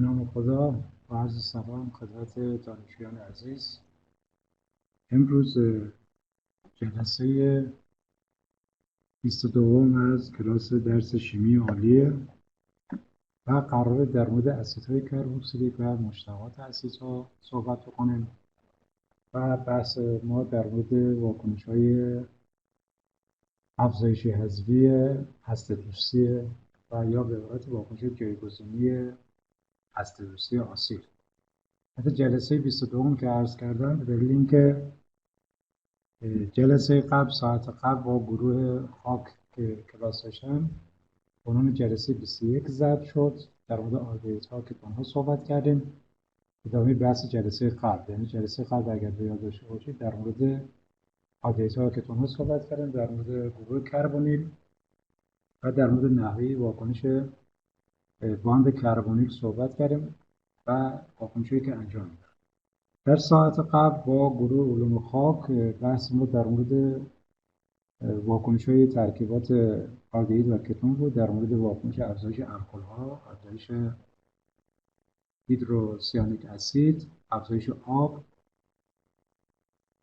نام خدا و عرض سلام خدمت دانشجویان عزیز. امروز جلسه 22 از کلاس درس شیمی عالیه و قراره در مورد اسیدهای کربوکسیلیک و مشتقات اسیدها صحبت بکنیم و بحث ما در مورد واکنش‌های افزایشی حذفی هسته‌دوستی و یا به عبارت واکنش جایگزینی هسته‌دوستی آسید. حتی جلسه 22 که عرض کردم به دلیل اینکه جلسه قبل ساعت قبل با گروه خاک که کلاس داشتم عنوان جلسه 21 ضبط شد. در مورد آلدهیدها ها که اونها صحبت کردیم، ادامه بحث جلسه قبل، یعنی جلسه قبل اگر به یاد داشته باشید در مورد آلدهیدها ها که اونها صحبت کردیم، در مورد گروه کربونیل و در مورد نحوه واکنش باند کربونیل صحبت کردیم و واکنشی که انجام میدن. در ساعت قبل با گروه علوم خاک بحث ما در مورد واکنش‌های ترکیبات آلدهید و کتون بود، در مورد واکنش افزایش الکل‌ها، افزایش هیدروسیانیک اسید، افزایش آب،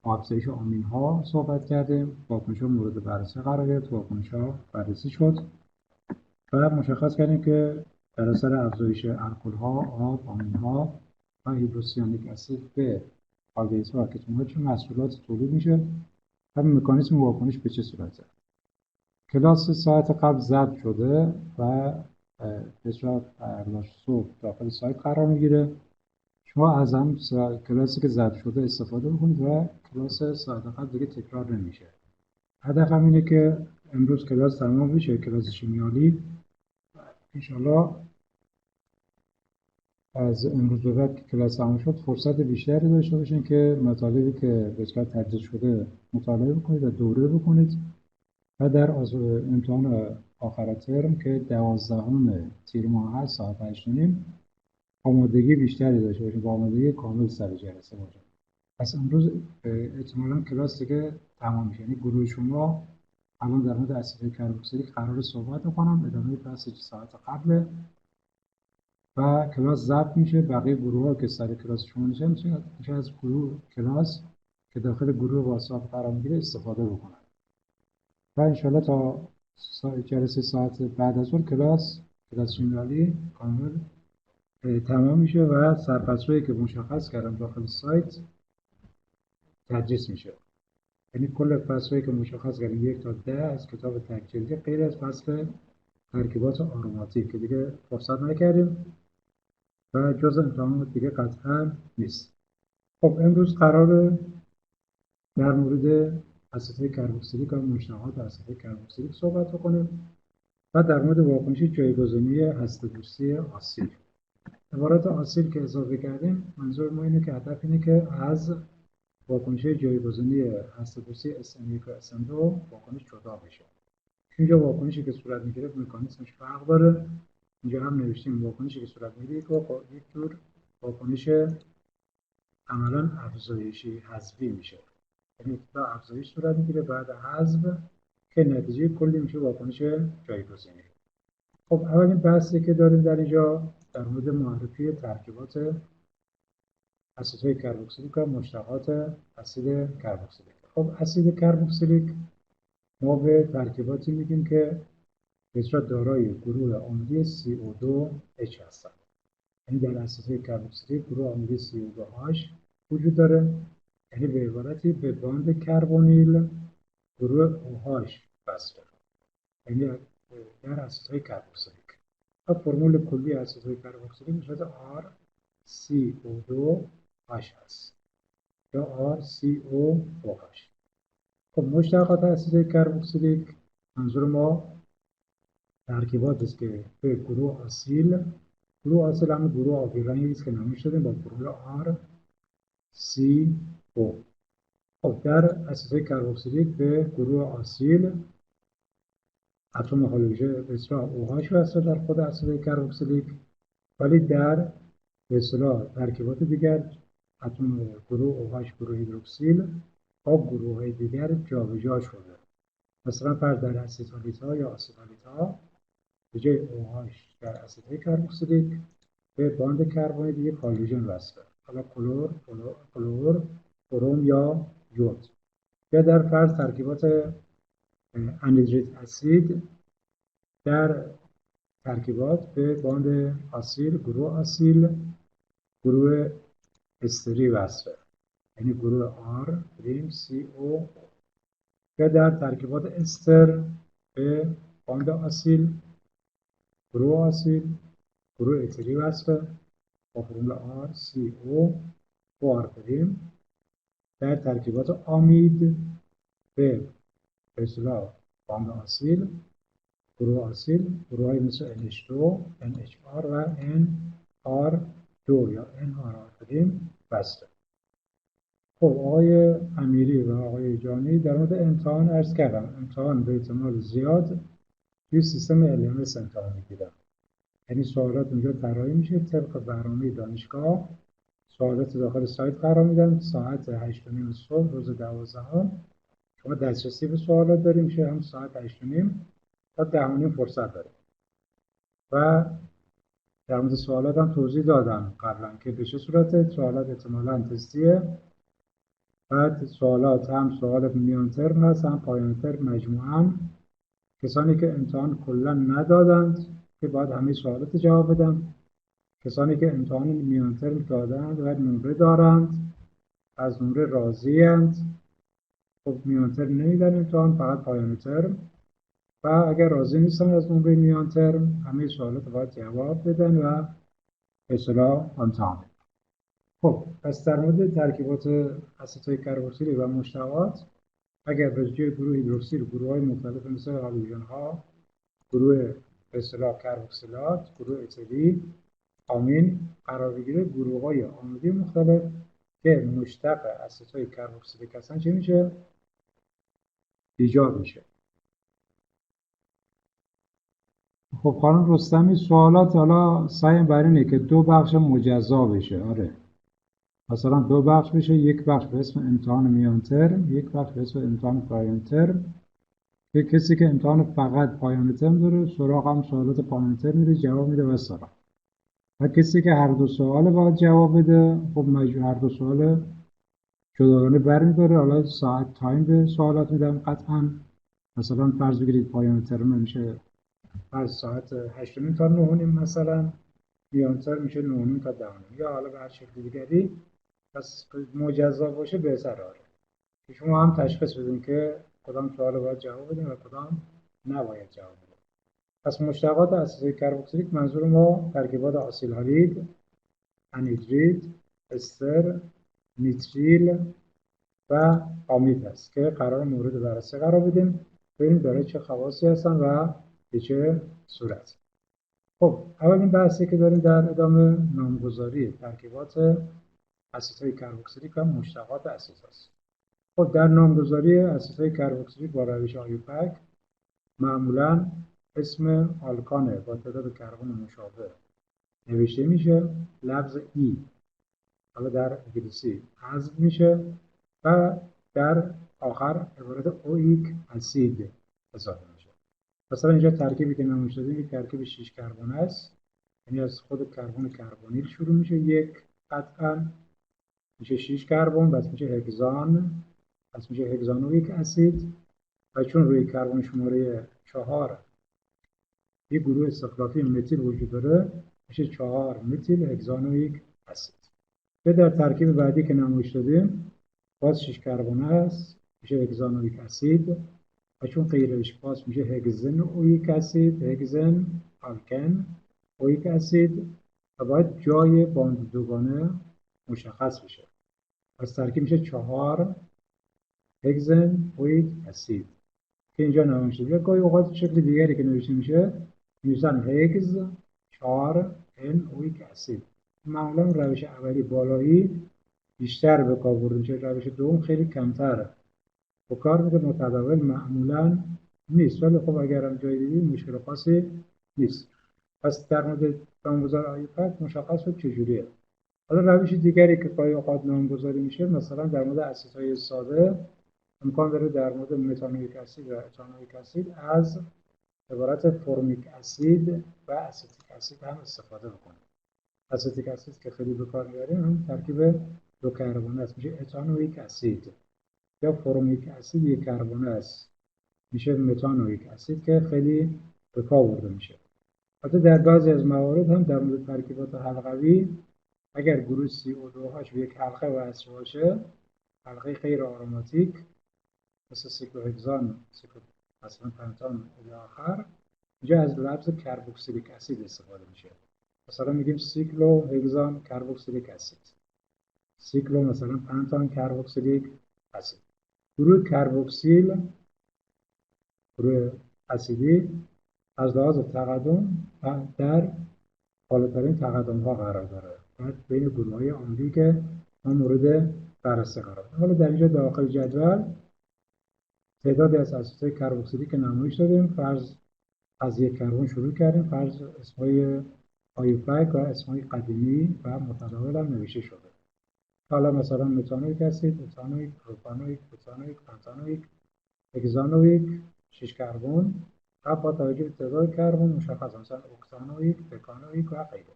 افزایش آمین‌ها صحبت کردیم. واکنش‌ها مورد بررسی قرار گرفت، واکنش‌ها بررسی شد و مشخص کردیم که در اثر افزایش الکل‌ها، آب، آمین‌ها و هیدروسیانیک اسید به آلدهیدها و کتون‌ها چه محصولات تولید میشه و مکانیسم واکنش به چه صورته. کلاس ساعت قبل ضبط شده و به صورت صبح داخل سایت قرار میگیره. شما از هم کلاسی که ضبط شده استفاده بکنید و کلاس ساعت قبل دیگه تکرار نمیشه. هدفم اینه که امروز کلاس تمام بشه، کلاس شیمیایی. انشالله از امروز به بعد که کلاس تمام شد فرصت بیشتری داشته باشین که مطالبی که به صورت تدریس شده مطالعه بکنید و دوره بکنید و در امتحان آخر ترم که 12 تیر ماه هست ساعت 8:30 آمادگی بیشتری داشته باشید، با آمادگی کامل سر جلسه باشید. پس امروز احتمالاً کلاس دیگه تمام میشه، یعنی گروه شما الان در مورد اسید کربوکسیلیک قرار صحبت بکنم، ادامه بحث ساعت قبل و کلاس ضبط میشه. بقیه گروه ها که سر کلاس شما میشه از گروه کلاس که داخل گروه واتساپ قرار میگیره استفاده بکنن و انشالله تا جلسه ساعت بعد از اون کلاس شیمیایی کامل تمام میشه و سرفصل‌هایی که مشخص کردم داخل سایت تدریس میشه. یعنی کل فصل‌هایی که مشخص کردم 1 تا 10 از کتاب تک جلدی غیر از فصل ترکیبات آروماتیک که دیگه فرصت نکردیم و جز امتحان دیگه قطعا نیست. خب امروز قراره در مورد اسیدهای کربوکسیلیک و مشتقات اسیدهای کربوکسیلیک صحبت بکنیم و در مورد واکنش جایگزینی هسته‌دوستی آسیل. عبارت آسیل که اضافه کردیم منظور ما اینه که هدف اینه که از واکنش جایگزینی هسته‌دوستی SM1 و SM2 واکنش جدا بشه. اینجا واکنشی که صورت میگیره مکانیزمش فرق داره. اینجا هم نوشتیم واکنشی که صورت میگیره یک جور واکنش عملاً افزایشی حذفی میشه، یعنی ابتدا افزایش صورت میگیره بعد حذف که نتیجه کلی میشه واکنش جایگزینی. خب اولین بحثی که داریم در اینجا در مورد معرفی ترکیبات اسیدهای کربوکسیلیک و مشتقات اسید کربوکسیلیک. خب اسید کربوکسیلیک ما به ترکیباتی میگیم که به صورت دارای گروه عاملی CO2H هستند. یعنی در اسیدهای کربوکسیلیک گروه عاملی CO2H وجود داره، یعنی به عبارتی به باند کربونیل گروه OH وصل، یعنی در اسیدهای کربوکسیلیک. و فرمول کلی اسیدهای کربوکسیلیک به صورت RCO2H هست یا RCOOH. خب مشتقات اسیدهای کربوکسیلیک منظور ما ترکیباتی است که به گروه آسیل هم گروه آبی رنگی است که نامیده شده با فرمول RCO. خب در اسیدهای کربوکسیلیک به گروه آسیل اتم هالوژن به اصطلاح OH وصل در خود اسید کربوکسیلیک، ولی در به اصطلاح ترکیبات دیگر اتم گروه OH گروه هیدروکسیل با گروه های دیگر جابجا شده. مثلا فرض در اسیدهالیت‌ها یا آسیدهالیت‌ها به جای OH در اسیدهای کربوکسیلیک به باند کربنی یک هالوژن وصله، حالا کلور، بروم یا یود. یا در فرض ترکیبات انهیدریت اسید در ترکیبات به باند آسیل، گروه استری وصله، یعنی گروه آر پریم سی او. یا در ترکیبات استر به باند آسیل، گروه اتری وصله با فرمول آر سی او و آر پریم. در ترکیبات آمید به اصطلاح باند آسیل، گروه های مثل NH2 NHR و NR2 یا NR پریم وصله. خب آقای امیری و آقای جانی در مورد امتحان عرض کردم. امتحان به احتمال زیاد توی سیستم LMS امتحان میگیرم، یعنی سوالات اونجا طراحی میشه طبق برنامه دانشگاه. سوالات داخل سایت قرار میدن. ساعت 8:30 صبح روز 12 شما دسترسی به سوالات داریم، میشه هم ساعت 8:30 تا 10:30 فرصت داریم. و در مورد سوالات هم توضیح دادم قبلا که به چه صورته. سوالات احتمالاً تستیه. بعد سوالات هم سوال میان ترم هست هم پایان ترم مجموعاً. کسانی که امتحان کلا ندادند که باید همه سوالات جواب بدن. کسانی که امتحان میان ترم دادند و نمره دارند، از نمره راضی اند. خب میان ترم نمیدن امتحان، فقط پایان ترم. و اگر راضی نیستن از نمره میان ترم، همه سوالات باید جواب بدن و به اصطلاح امتحان. خب پس در مورد ترکیبات اسیدهای کربوکسیلی و مشتقات، اگر به جای گروه هیدروکسیل گروه‌های مختلف مثل هالوژن‌ها، گروه به اصطلاح کربوکسیلات، گروه اتیلی، آمین قرار بگیره، گروه‌های آمیدی مختلف که مشتق اسیدهای کربوکسیلیک هستن چه میشه؟ ایجاد میشه. خب خانم رستمی سوالات حالا سعی بر اینه که 2 بخش مجزا بشه. آره مثلا 2 بخش بشه، یک بخش به اسم امتحان میان ترم، یک بخش به اسم امتحان پایان ترم. که کسی که امتحان فقط پایان ترم داره سراغ هم سوالات پایان ترم میره جواب میده و سراغ. و کسی که هر دو سوال باید جواب بده، خب مجبور هر دو سوال جداگانه برمی‌داره. حالا ساعت تایم به سوالات میدم قطعا. مثلا فرض بگیرید پایان ترم میشه از ساعت 8:30 تا 9:30 مثلا، میان ترم میشه 9:30 تا 10:30 یا حالا به هر شکل دیگری. پس مجزا باشه بهتره که شما هم تشخیص بدین که کدام سوال باید جواب بدین و کدام نباید جواب بدین. پس مشتقات اسیدهای کربوکسیلیک منظور ما ترکیبات آسیل هالید، انهیدرید، استر، نیتریل و آمید است که قرار مورد بررسی قرار بدیم، ببینیم داره چه خواصی هستن و به چه صورت. خب اولین بحثی که داریم در ادامه نامگذاری ترکیبات اسیدهای کربوکسیلیک و مشتقات اسید است. خب در نامگذاری اسیدهای کربوکسیلیک با روش آیوپک معمولاً اسم آلکان با تعداد کربن مشابه نوشته میشه، لفظ ای حالا در انگلیسی حذف میشه و در آخر عبارت اویک اسید اضافه میشه. مثلا اینجا ترکیبی که نمایش دادیم یک ترکیب 6 کربن است، یعنی از خود کربن کربونیل شروع میشه، یک قطعا میشه 6 کربن، بس میشه هگزان، پس میشه هگزانویک اسید. و چون روی کربن شماره 4 یک گروه استخلافی متیل وجود داره، میشه 4 متیل هگزانویک اسید. که در ترکیب بعدی که نمایش دادیم باز 6 کربن است، میشه هگزانویک اسید. و چون غیرش باز میشه هگزن اویک اسید، هگزن آلکن اویک اسید. و باید جای باند دوگانه مشخص بشه. پس ترکیب میشه 4 هگزن اویک اسید که اینجا نمایش داده. گاهی اوقات شکل دیگری که نوشته میشه میشن هگز 4 ان اویک اسید. معمولا روش اولی بالایی بیشتر به کار برده میشه، روش دوم خیلی کمتر به کار میره، متداول معمولا نیست، ولی خب اگرم جای دیدی مشکل خاصی نیست. پس در مورد نامگذاری آیوپک مشخص شد چجوریه. حالا روش دیگری که گاهی اوقات نامگذاری میشه مثلا در مورد اسیدهای ساده امکان داره در مورد متانویک اسید و اتانویک اسید از عبارت فرمیک اسید و اسیتیک اسید هم استفاده بکنیم. اسیتیک اسید که خیلی به کار میبریم هم ترکیب دو کربن است، میشه اتانویک اسید. یا فرومیک اسید یک کربن است، میشه متانویک اسید که خیلی به کار برده میشه. حتی در بعضی از موارد هم در مورد ترکیبات حلقوی اگر گروه CO2 هاش به یک حلقه وصل باشه، حلقه غیر آروماتیک مثل سیکلوهگزان، مثلا پنتان الی آخر، اینجا از لفظ کربوکسیلیک اسید استفاده میشه. مثلا میگیم سیکلوهگزان کربوکسیلیک اسید، سیکلو مثلا پنتان کربوکسیلیک اسید. گروه کربوکسیل، گروه اسیدی، از لحاظ تقدم در بالاترین تقدم ها قرار داره بین گروه های عمدی که ما مورد بررسی قرار داریم. حالا در اینجا داخل جدول تعدادی از اسیدهای کربوکسیلی که نمایش دادیم. فرض از یک کربن شروع کردیم، فرض اسمهای آیوپک و اسمهای قدیمی و متداول هم نوشته شده. حالا مثلا متانویک اسید، اتانویک، پروپانویک، بوتانویک، پنتانویک، هگزانویک، 6 کربن و با توجه به تعداد کربن مشخص، مثلا اکتانویک، دکانویک و غیره.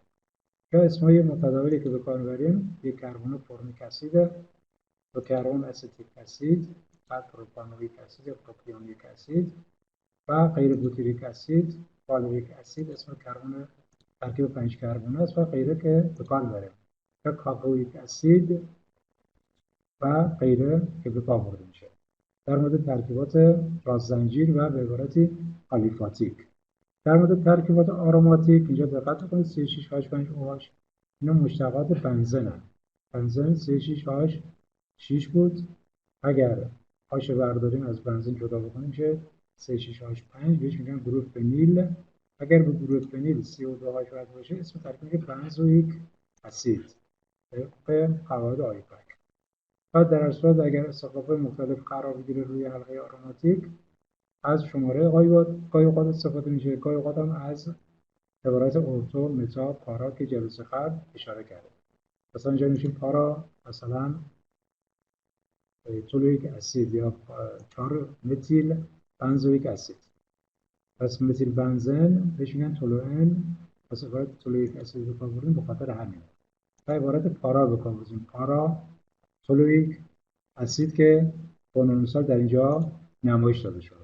یا اسمهای متداولی که به کار میبریم، یک کربن فرمیک اسید، دو کربن اسیتیک اسید، بعد پروپانویک اسید یا پروپیونیک اسید و غیر بوتیریک اسید، پالویک اسید، اسم کربن ترکیب 5 کربن است و غیره که به کار میبریم. یا کاپویک اسید و غیره که به کار برده میشه. در مورد ترکیبات راززنجیر و به عبارتی آلیفاتیک. در مورد ترکیبات آروماتیک اینجا دقت کنید، 36H5OH اینا مشتقات بنزن. بنزن 36H6 بود، اگر هاش برداریم از بنزین جدا بکنیم میشه 36H5، بهش میگن گروه فنیل. اگر به گروه فنیل CO2H وصل باشه اسم ترکیب بنزوئیک اسید طبق قواعد آیوپک. و در صورت اگر استخلافات مختلف قرار بگیره روی حلقه آروماتیک، از شماره گاهی اوقات استفاده میشه، گاهی اوقات هم از عبارت ارتو، متا، پارا که جلسه قبل اشاره کرده. مثلا اینجا میشه پارا مثلا تولویک اسید یا 4 متیل بنزویک اسید. پس متیل بنزن بهش میگن تولوئن، پس عبارت تولویک اسید رو کار بردیم به خاطر همینه. و عبارت پارا رو کار بردیم، پارا تولویک اسید که قانون‌اصل در اینجا نمایش داده شده.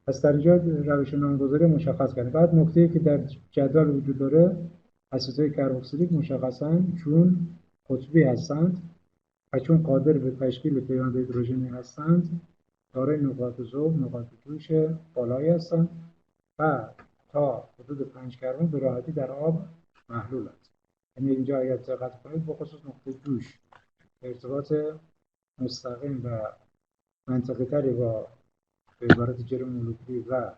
پس در اینجا روش نامگذاری مشخص کردیم. بعد نکته‌ای که در جدول وجود داره، اسیدهای کربوکسیلیک مشخصاً چون قطبی هستند و چون قادر به تشکیل پیوند هیدروژنی هستند، دارای نقاط ذوب، نقاط جوش بالایی هستند و تا حدود 5 کربن به راحتی در آب محلولند. یعنی اینجا اگر دقت کنید به خصوص نقطه جوش ارتباط مستقیم و منطقی تری با به عبارت جرم مولکولی و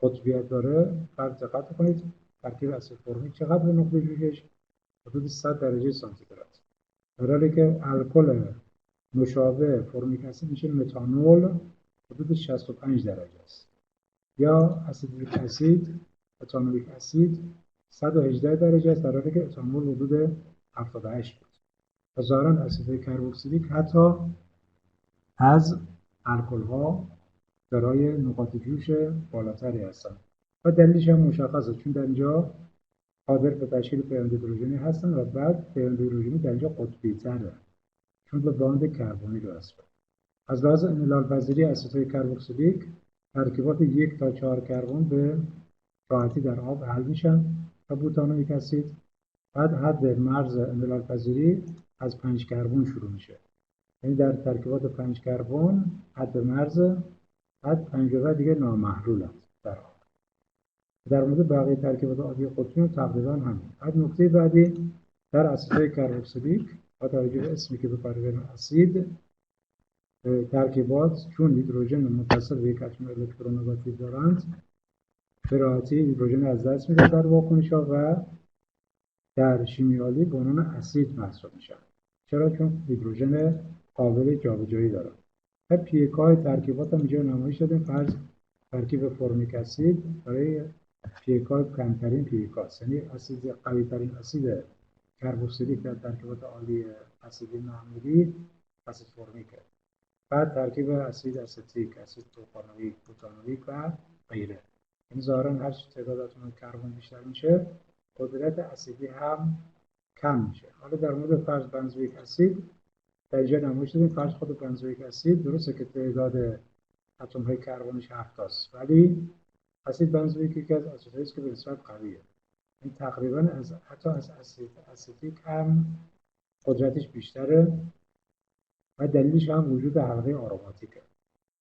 قطبیت داره. فرض دقت کنید ترکیب اسید فرمیک چقدر نقطه جوشش حدود 100 درجه سانتیگراد، در حالی که الکل مشابه فرمیک اسید میشه متانول حدود 65 درجه است. یا اسیدیک اسید، اتانویک اسید 118 درجه است، در حالی که اتانول حدود 78 بود. و ظاهراً اسیدهای کربوکسیلیک حتی از الکل ها دارای نقاط جوش بالاتری هستند و دلیلش هم مشخصه، چون در اینجا قادر به تشکیل پیوند هیدروژنی هستند و بعد پیوند هیدروژنی در اینجا قطبی تره چون به باند کربنی وصله. از لحاظ انحلال پذیری اسیدهای کربوکسیلیک ترکیبات 1 تا 4 کربن به راحتی در آب حل میشن و بوتانویک اسید بعد حد مرز انحلال پذیری از 5 کربن شروع میشه. یعنی در ترکیبات 5 کربن حد مرز حد 5 و دیگه نامحلولند در آب. در مورد بقیه ترکیبات عادی قطبی تقریبا همین. بعد نکته بعدی در اسیدهای کربوکسیلیک با توجه به اسمی که به کار میبریم اسید، ترکیبات چون هیدروژن متصل به یک اتم الکترونگاتیو دارند به راحتی هیدروژن از دست میده در واکنش‌ها و در شیمیایی به عنوان اسید محسوب میشن. چرا؟ چون هیدروژن قابل جابجایی داره. و پیک‌های ترکیبات هم اینجا نمایش دادیم. فرض ترکیب فرمیک اسید برای پیک‌های کمترین پیکاست، یعنی اسید قوی‌ترین اسید کربوکسیلیک در ترکیبات عالی اسیدی معمولی اسید فرمیکه. بعد ترکیب اسید استیک، اسید پروپانویک، بوتانویک و غیره. این ظاهراً هر تعداد اتم کربن بیشتر میشه قدرت اسیدی هم کم میشه. حالا در مورد فرض بنزوئیک اسید در اینجا نمایش دادیم. فرض خود بنزوئیک اسید درسته که تعداد اتم های کربنش 7 است، ولی اسید بنزوئیک یکی از اسیدهایی است که به نسبت قویه. این تقریبا حتی از اسید اسیتیک هم قدرتش بیشتره و دلیلش هم وجود حلقه آروماتیکه.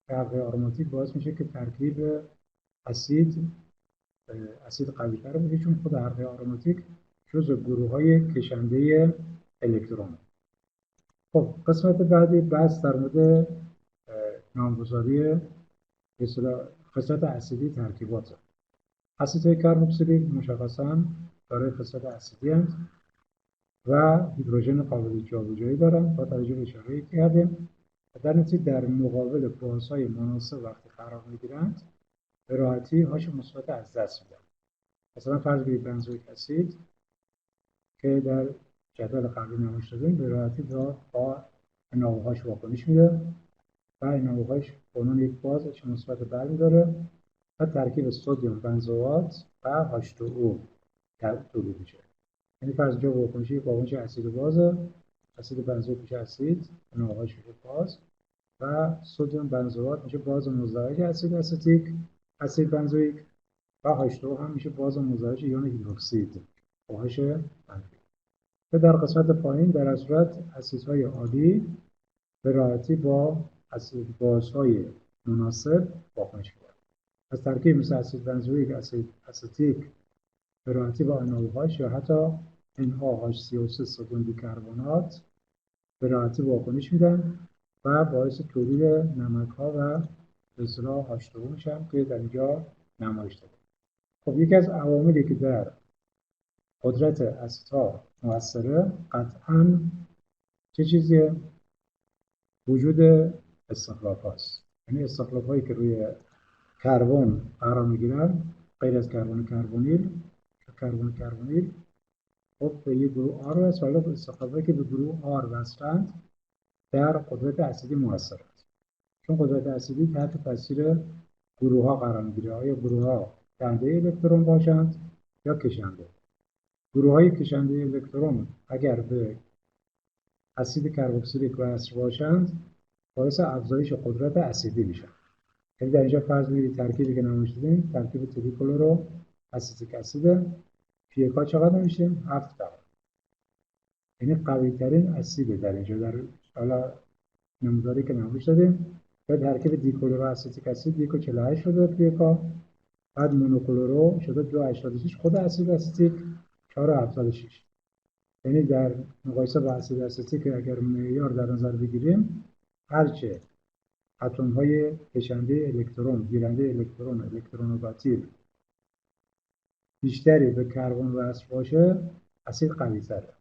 حلقه آروماتیک باعث میشه که ترکیب اسید قوی‌تر بشه، چون خود حلقه آروماتیک جزو گروه‌های کشنده الکترون. خب قسمت بعدی بحث در مورد نامگذاری به اصطلاح خصلت اسیدی ترکیبات. اسیدهای کربوکسیلیک مشخصاً دارای خصلت اسیدی هستند و هیدروژن قابل جابجایی دارند. با توجه به اشاره‌ای که کردیم در نتیجه در مقابل بازهای مناسب وقتی قرار میگیرند به راحتی هاش مثبت از دست میدن. مثلا فرض کنید بنزوئیک اسید که در جدول قبلی نمایش دادیم به راحتی با NO واکنش میده و NO به عنوان یک باز H مثبت برمی‌داره و ترکیب سدیم بنزوات و H2O تولید میشه. یعنی فرض جا واکنشی با واکنش اسید و بازه، اسید بنزوئیک میشه اسید، NO میشه باز و سدیم بنزوات میشه باز مزدوج اسید استیک، اسید بنزوئیک و H2O هم میشه باز مزدوج ایون هیدروکسید OH منفی. و در قسمت پایین در این صورت اسیدهای عالی به راحتی با اسید بازهای مناسب واکنش می‌کنند. از ترکیب مثل اسید بنزوئیک، اسید استیک به راحتی با NaOH یا حتی NaHCO3 سدیم بیکربنات به راحتی واکنش میدن و باعث تولید نمک‌ها و به اصطلاح H2O میشن که در اینجا نمایش داده. خب یکی از عواملی که در قدرت اسیدها مؤثره قطعاً چه چیزیه؟ وجود استخلاف هاست. یعنی استخلاف هایی که روی کربن قرار میگیرن غیر از کربن کربونیل خب به یک گروه آر وصل، ولی استخلاف هایی که به گروه آر وصلند در قدرت اسیدی مؤثرند. چون قدرت اسیدی تحت تاثیر گروه ها قرار میگیره. آیا گروه ها دنده الکترون باشند یا کشنده؟ گروه های کشنده الکترون اگر به اسید کربوکسیلیک وصل باشند باعث افزایش قدرت اسیدی میشن. یعنی در اینجا فرض کنید ترکیبی که نمایش دادیم ترکیب تریکلورو اسیتیک اسید pH چقدر میشه؟ 7 درجه. یعنی قوی ترین اسید در اینجا در حالا نموداری که نمایش دادیم. و ترکیب دیکلورو اسیتیک اسید 1.48 شده pH، بعد مونوکلورو شده 2.86، خود اسید استیک 4.76. یعنی در مقایسه با اسید استیک اگر معیار در نظر بگیریم هرچه اتم های کشنده الکترون، گیرنده الکترون، الکترونوگاتیو بیشتری به کربن وصل باشه اسید قوی تره.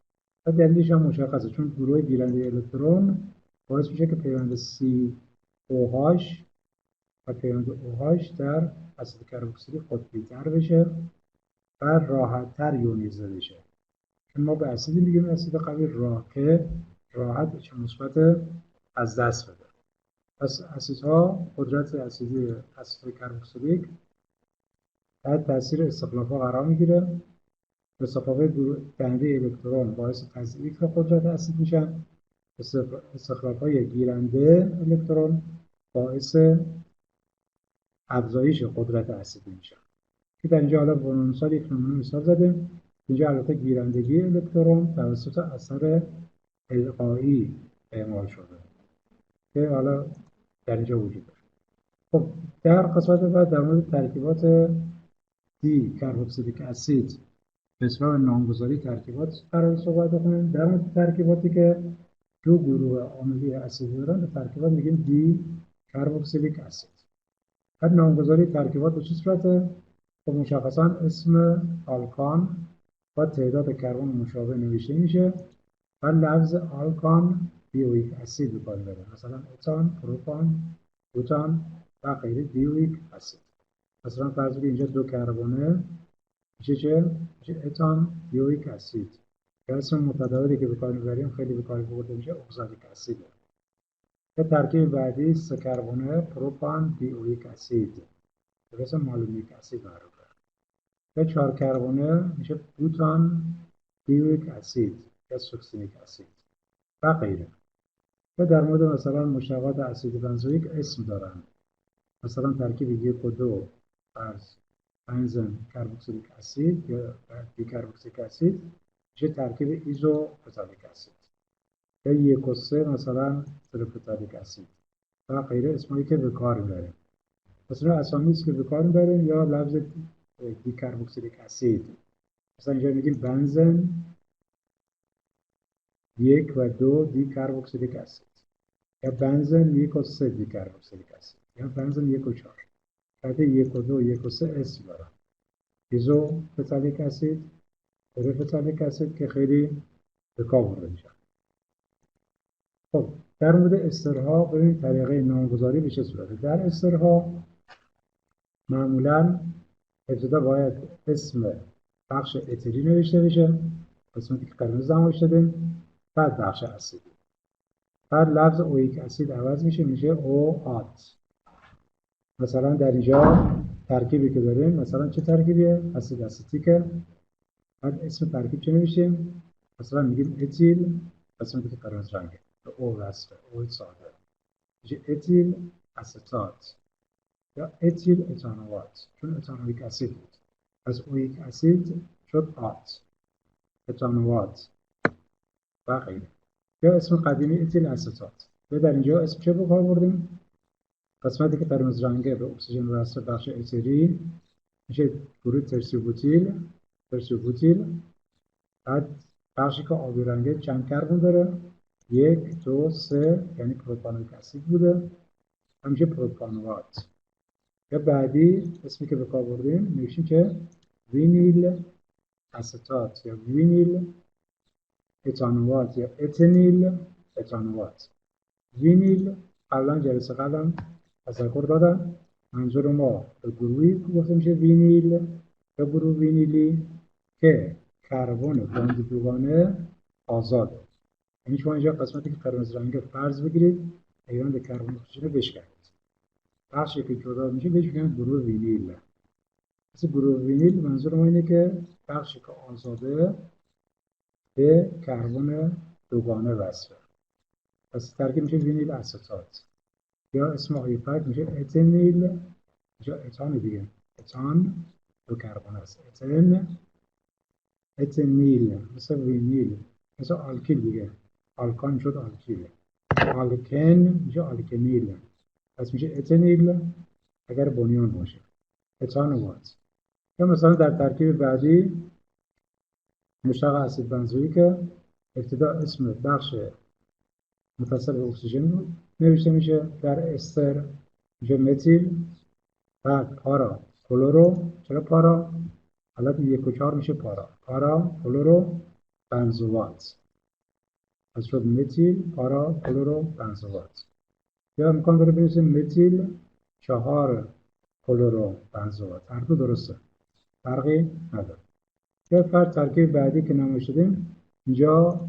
و دلیلش هم مشخصه، چون گروه گیرنده الکترون باعث میشه که پیوند COH و پیوند OH در اسید کربوکسیلیک قطبی تر بشه و راحت تر یونیزه بشه. چون ما به اسیدی میگیم اسید قوی که راحت چه مثبت از دست بده. پس اسیدها قدرت اسیدی اسید کربوکسیلیک تحت تاثیر استخلاف‌ها قرار میگیره. استخلاف‌های دنده الکترون باعث تضعیف قدرت اسید میشن. استخلاف‌های گیرنده الکترون باعث افزایش قدرت اسیدی میشن. که در اینجا حالا به مثال یک نمونه مثال زدیم. اینجا البته گیرندگی الکترون توسط اثر القایی اعمال شده که حالا در اینجا وجود داره. خب در قسمت بعد در مورد ترکیبات دی کربوکسیلیک اسید به اصطلاح نامگذاری ترکیبات قرار صحبت بکنیم. در مورد ترکیباتی که دو گروه عاملی اسیدی دارن به ترکیبات میگیم دی کربوکسیلیک اسید. بعد نامگذاری ترکیبات به چه صورته؟ خب مشخصاً اسم آلکان با تعداد کربن مشابه نوشته میشه و لفظ آلکان دیویک اسید به کار میبره. مثلا اتان، پروپان، بوتان و غیره دیویک اسید. مثلا فرض کنید اینجا دو کربونه میشه چه؟ میشه اتان دیویک اسید. که اسم متداولی که به کار میبریم خیلی به کار برده میشه اکسالیک اسیده. که ترکیب بعدی سه کربونه پروپان دیویک اسید. به اسم مالونیک اسید معروفه. یا 4 کربونه میشه بوتان بیویک اسید یا سوکسینیک اسید و غیره. و در مورد مثلا مشتقات اسید بنزوئیک اسم دارن، مثلا ترکیب 1 و 2 از بنزن کربوکسیلیک اسید یا دیکربوکسیلیک اسید میشه ترکیب ایزوفتالیک اسید، یا 1 و 3 مثلا تریفتالیک اسید و غیره، اسمایی که به کار میبریم. مثلا اسامی است که به کار میبریم، یا لفظ دیکربوکسیلیک اسید، مثلا اینجا میگیم بنزن 1 و 2 دیکربوکسیلیک اسید، یا بنزن 1 و 3 دیکربوکسیلیک اسید، یا بنزن 1 و 4. البته 1 و 2 1 و 3 اسم دارن. ایزوفتالیک اسید، تریفتالیک اسید که خیلی به کار برده میشن. خب در مورد استرها ببینید طریقه نامگذاری به چه صورته. در استرها معمولا ابتدا باید اسم بخش اتری نوشته بشه، قسمتی که قرمز نمایش دادیم، بعد بخش اسید، بعد لفظ اویک اسید عوض میشه او آت. مثلا در اینجا ترکیبی که داریم مثلا چه ترکیبیه؟ اسید استیکه. بعد اسم ترکیب چه نوشتیم؟ مثلا میگیم اتیل، قسمتی که قرمز رنگه او وصفه، او ساده میشه اتیل استات یا اتیل اتانوات، چون اتانویک اسید بود. از اویک اسید شد آت، اتانوات و غیره. یا اسم قدیمی اتیل استات. یا در اینجا اسم چه به کار بردیم؟ قسمتی که قرمز رنگه به اکسیژن وصل بخش اتری میشه گروه ترسیوبوتیل. بعد بخشی که آبی رنگه چند کربن داره؟ 1 2 3، یعنی پروپانویک اسید بوده، همیشه پروپانوات. یا بعدی اسمی که به کار بردیم نوشتیم که وینیل استات یا وینیل اتانوات یا اتنیل اتانوات. وینیل قبلا جلسه قبلا تذکر دادم، منظور ما به گروهی گفته میشه وینیل یا گروه وینیلی که کربن باند دوگانه آزاده. یعنی شما اینجا قسمتی که قرمز رنگه فرض بگیرید ایران به کربن اکسیژن بشکنید، بخشی که جدا میشه بهش میگن گروه وینیل. مثل گروه وینیل منظور ما اینه که بخشی که آزاده به کربن دوگانه وصله، پس ترکیب میشه وینیل استات. یا اسم آیپک میشه اتنیل، اینجا اتان دیگه، اتان دو کربن است، اتنیل مثل وینیل، مثل آلکیل دیگه، آلکان شد آلکیل، آلکن میشه آلکنیل، پس میشه اتنیل اگر بنیان باشه، اتانوات. یا مثلا در ترکیب بعدی مشتق اسید بنزوئیک که ابتدا اسم بخش متصل به اکسیژن نوشته میشه، در استر میشه متیل، بعد پارا کلورو، چرا پارا؟ حالت 1 و 4 میشه پارا کلورو بنزوات، از شد متیل پارا کلورو بنزوات. یا امکان داره بنویسیم متیل 4 کلورو بنزوات، هر دو درسته، فرقی نداره. یا فرق ترکیب بعدی که نمایش دادیم اینجا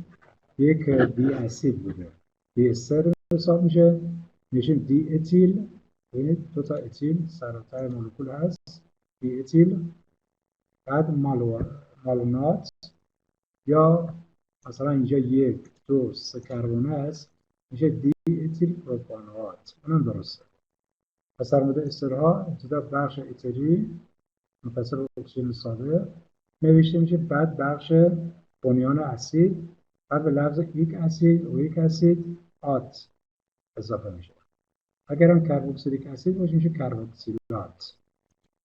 یک دی اسید بوده، دی استر حساب میشه، میشه دی اتیل. ببینید دو تا اتیل سراتر مولکول هست، دی اتیل، بعد مالونات، یا مثلا اینجا 1 2 3 کربن هست میشه دی اتیل پروپانوات، اونم درسته. پس در مورد استرها ابتدا بخش اتری متصل به اکسیژن ساده نوشته میشه، بعد بخش بنیان اسید، بعد به لفظ ایک اسید و یک اسید آت اضافه میشه. اگر هم کربوکسیلیک اسید باشه میشه کربوکسیلات،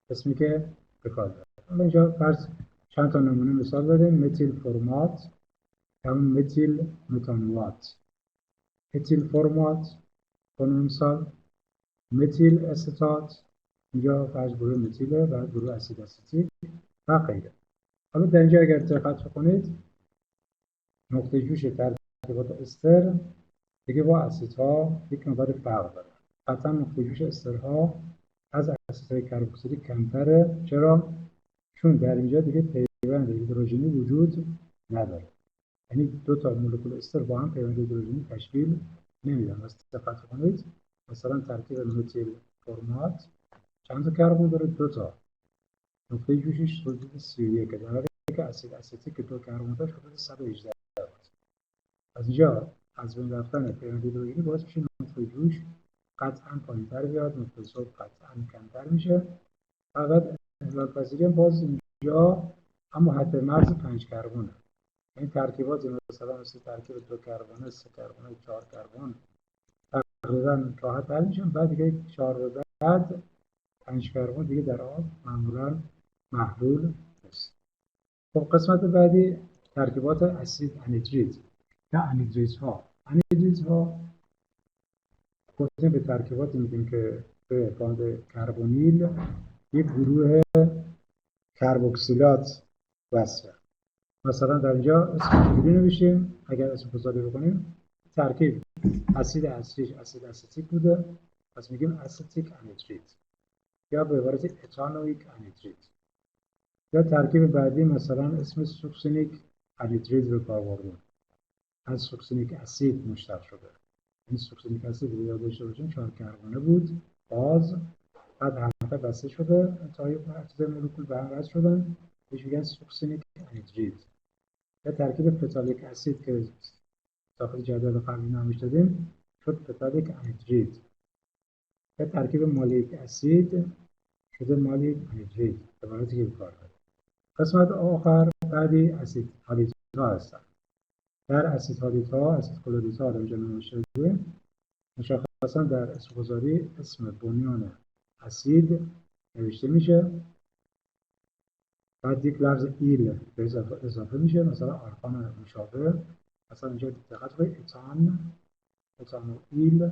اسمی که به کار داره. حالا اینجا فرض چند تا نمونه مثال داریم، متیل فرمات، همون متیل متانوات، اتیل فرمات، کنون مثال متیل استات، اینجا فرض گروه متیله، بعد گروه اسید استیک و غیره. حالا در اینجا اگر دقت کنید نقطه جوش ترکیبات استر دیگه با اسیدها یک مقدار فرق داره. قطعا نقطه جوش استرها از اسیدهای کربوکسیلیک کمتره. چرا؟ چون در اینجا دیگه پیوند هیدروژنی وجود نداره، یعنی دو تا مولکول استر با هم پیوند هیدروژنی تشکیل نمیدن. دقت کنید مثلا ترکیب متیل فرمات چند تا کربن داره؟ 2 تا. نقطه جوشش حدود 31 در حالی که اسید استیک 2 کربناتش حدود 118 بود. از اینجا از بین رفتن پیوند هیدروژنی باعث میشه نقطه جوش قطعا پایین‌تر بیاد، نقطه صلب قطعا کمتر میشه. فقط انزلاق پذیری هم باز اینجا اما حد مرز 5 کربونه. این ترکیبات مثلا مثل ترکیب 2 کربن، 3 کربن، 4 کربن تقریبا راحت حل میشن. بعد دیگه 4 به بعد 5 کربن دیگه در آب معمولا محلول است. خب قسمت بعدی ترکیبات اسید انیدرید یا انیدریدها. انیدریدها گفتیم به ترکیباتی میگیم که به باند کربونیل یک گروه کربوکسیلات وصله. مثلا در اینجا اسم چجوری نوشتیم؟ اگر اسم گذاری بکنیم ترکیب اسید اصلیش اسید استیک بوده، پس میگیم استیک انیدرید یا به عبارت اتانویک انیدرید. یا ترکیب بعدی مثلا اسم سوکسینیک انیدرید رو کار بردیم، از سوکسینیک اسید مشتق شده. این سوکسینیک اسید رو یاد داشته باشیم 4 کربونه بود، باز بعد هم بسته شده تا اجزای مولکول به هم وصل شدن، بهش میگن سوکسینیک انیدرید. یا ترکیب فتالیک اسید که داخل جدول قبلی نامش دادیم شد فتالیک انیدرید. یا ترکیب مالیک اسید شده مالیک انیدرید. عبارتی که کار داره. قسمت آخر بعدی اسید هالیدها هستن. در اسید هالیدها، اسید کلوریدها رو اینجا نوشته دادیم. مشخصا در اسم گذاری اسم بنیان اسید نوشته میشه، بعد یک لفظ ایل به اضافه میشه، مثلا آرگان مشابه. مثلا اینجا دقت کنید اتانوئیل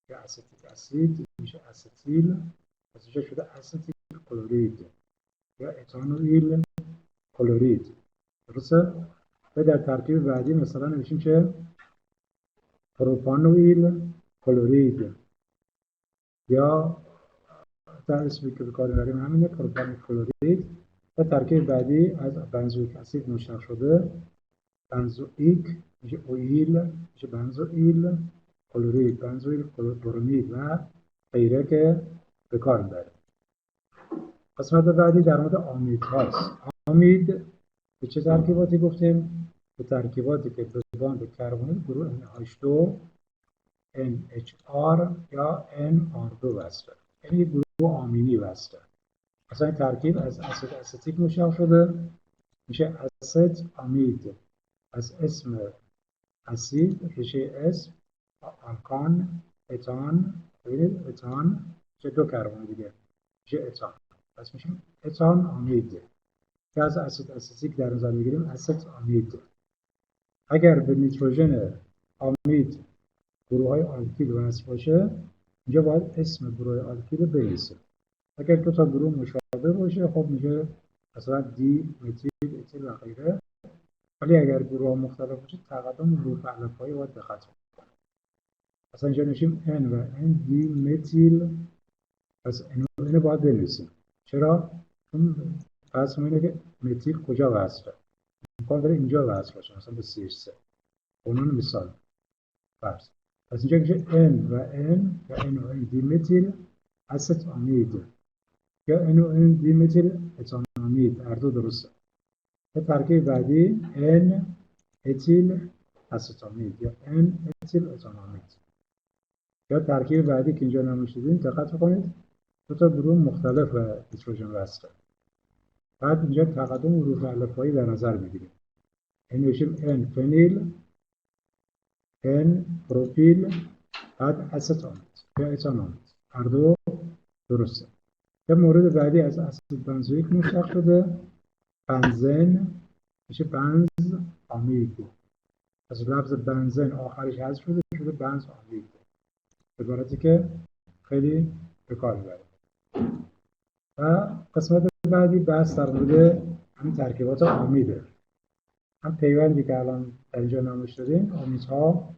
یا استیک اسید میشه استیل، پس اینجا شده استیک کلورید یا اتانوئیل کلورید. درسته؟ و در ترکیب بعدی مثلا نوشیم که پروپانوئیل کلورید یا در اسمی که به کار میبریم همینه پروپانوئیل کلورید. و ترکیب بعدی از بنزوئیک اسید مشتق شده، بنزوئیک میشه اویل میشه بنزوئیل کلورید، بنزوئیل برونید و غیره که به کار میبریم. قسمت بعدی در مورد آمید هاست. آمید به چه ترکیباتی گفتیم؟ به ترکیباتی که به باند کربونیل گروه NH2 NHR یا NR2 وصله، یعنی یک گروه آمینی وصله. مثلا این ترکیب از اسید استیک مشتق شده میشه اسید امید، از اسم اسید ریشه اسم آلکان اتان، ببینید اتان چه 2 کربن دیگه میشه اتان، پس میشه اتان امید که از اسید استیک در نظر بگیریم اسید امید. اگر به نیتروژن امید گروه های آلکیل وصل باشه اینجا باید اسم گروه آلکیل رو بنویسیم. اگر 2 تا گروه مشابه باشه خب میشه مثلا دی متیل اتیل و غیره. ولی اگر گروه ها مختلف باشه تقدم حروف الفبایی باید دقت کنیم. مثلا اینجا نوشیم N و N دی متیل، پس اینو باید بنویسیم. چرا؟ چون فرض اینه که متیل کجا وصله؟ امکان داره اینجا وصل باشه، مثلا به CH3. اونون مثال فرض. پس اینجا میشه N و N یا N و N دی متیل اسید امید یا N و N دی متیل اتانامید، هر دو درسته. و ترکیب بعدی N اتیل استامید یا N اتیل اتانامید. یا ترکیب بعدی که اینجا نمایش دادیم دقت کنید 2 تا گروه مختلف نیتروژن وصله. بعد اینجا تقدم حروف الفبایی در نظر بگیریم. این نوشیم N فنیل، N پروپیل، بعد استامید یا اتانامید، هر دو درسته. یا مورد بعدی از اسید بنزوئیک مشتق شده، بنزن میشه بنز امید، از لفظ بنزن آخرش حذف شده بنز امید، عبارتی که خیلی به کار میبریم. و قسمت بعدی بحث در مورد همین ترکیبات امیده. هم پیوندی که الان در اینجا نمایش دادیم، امیدها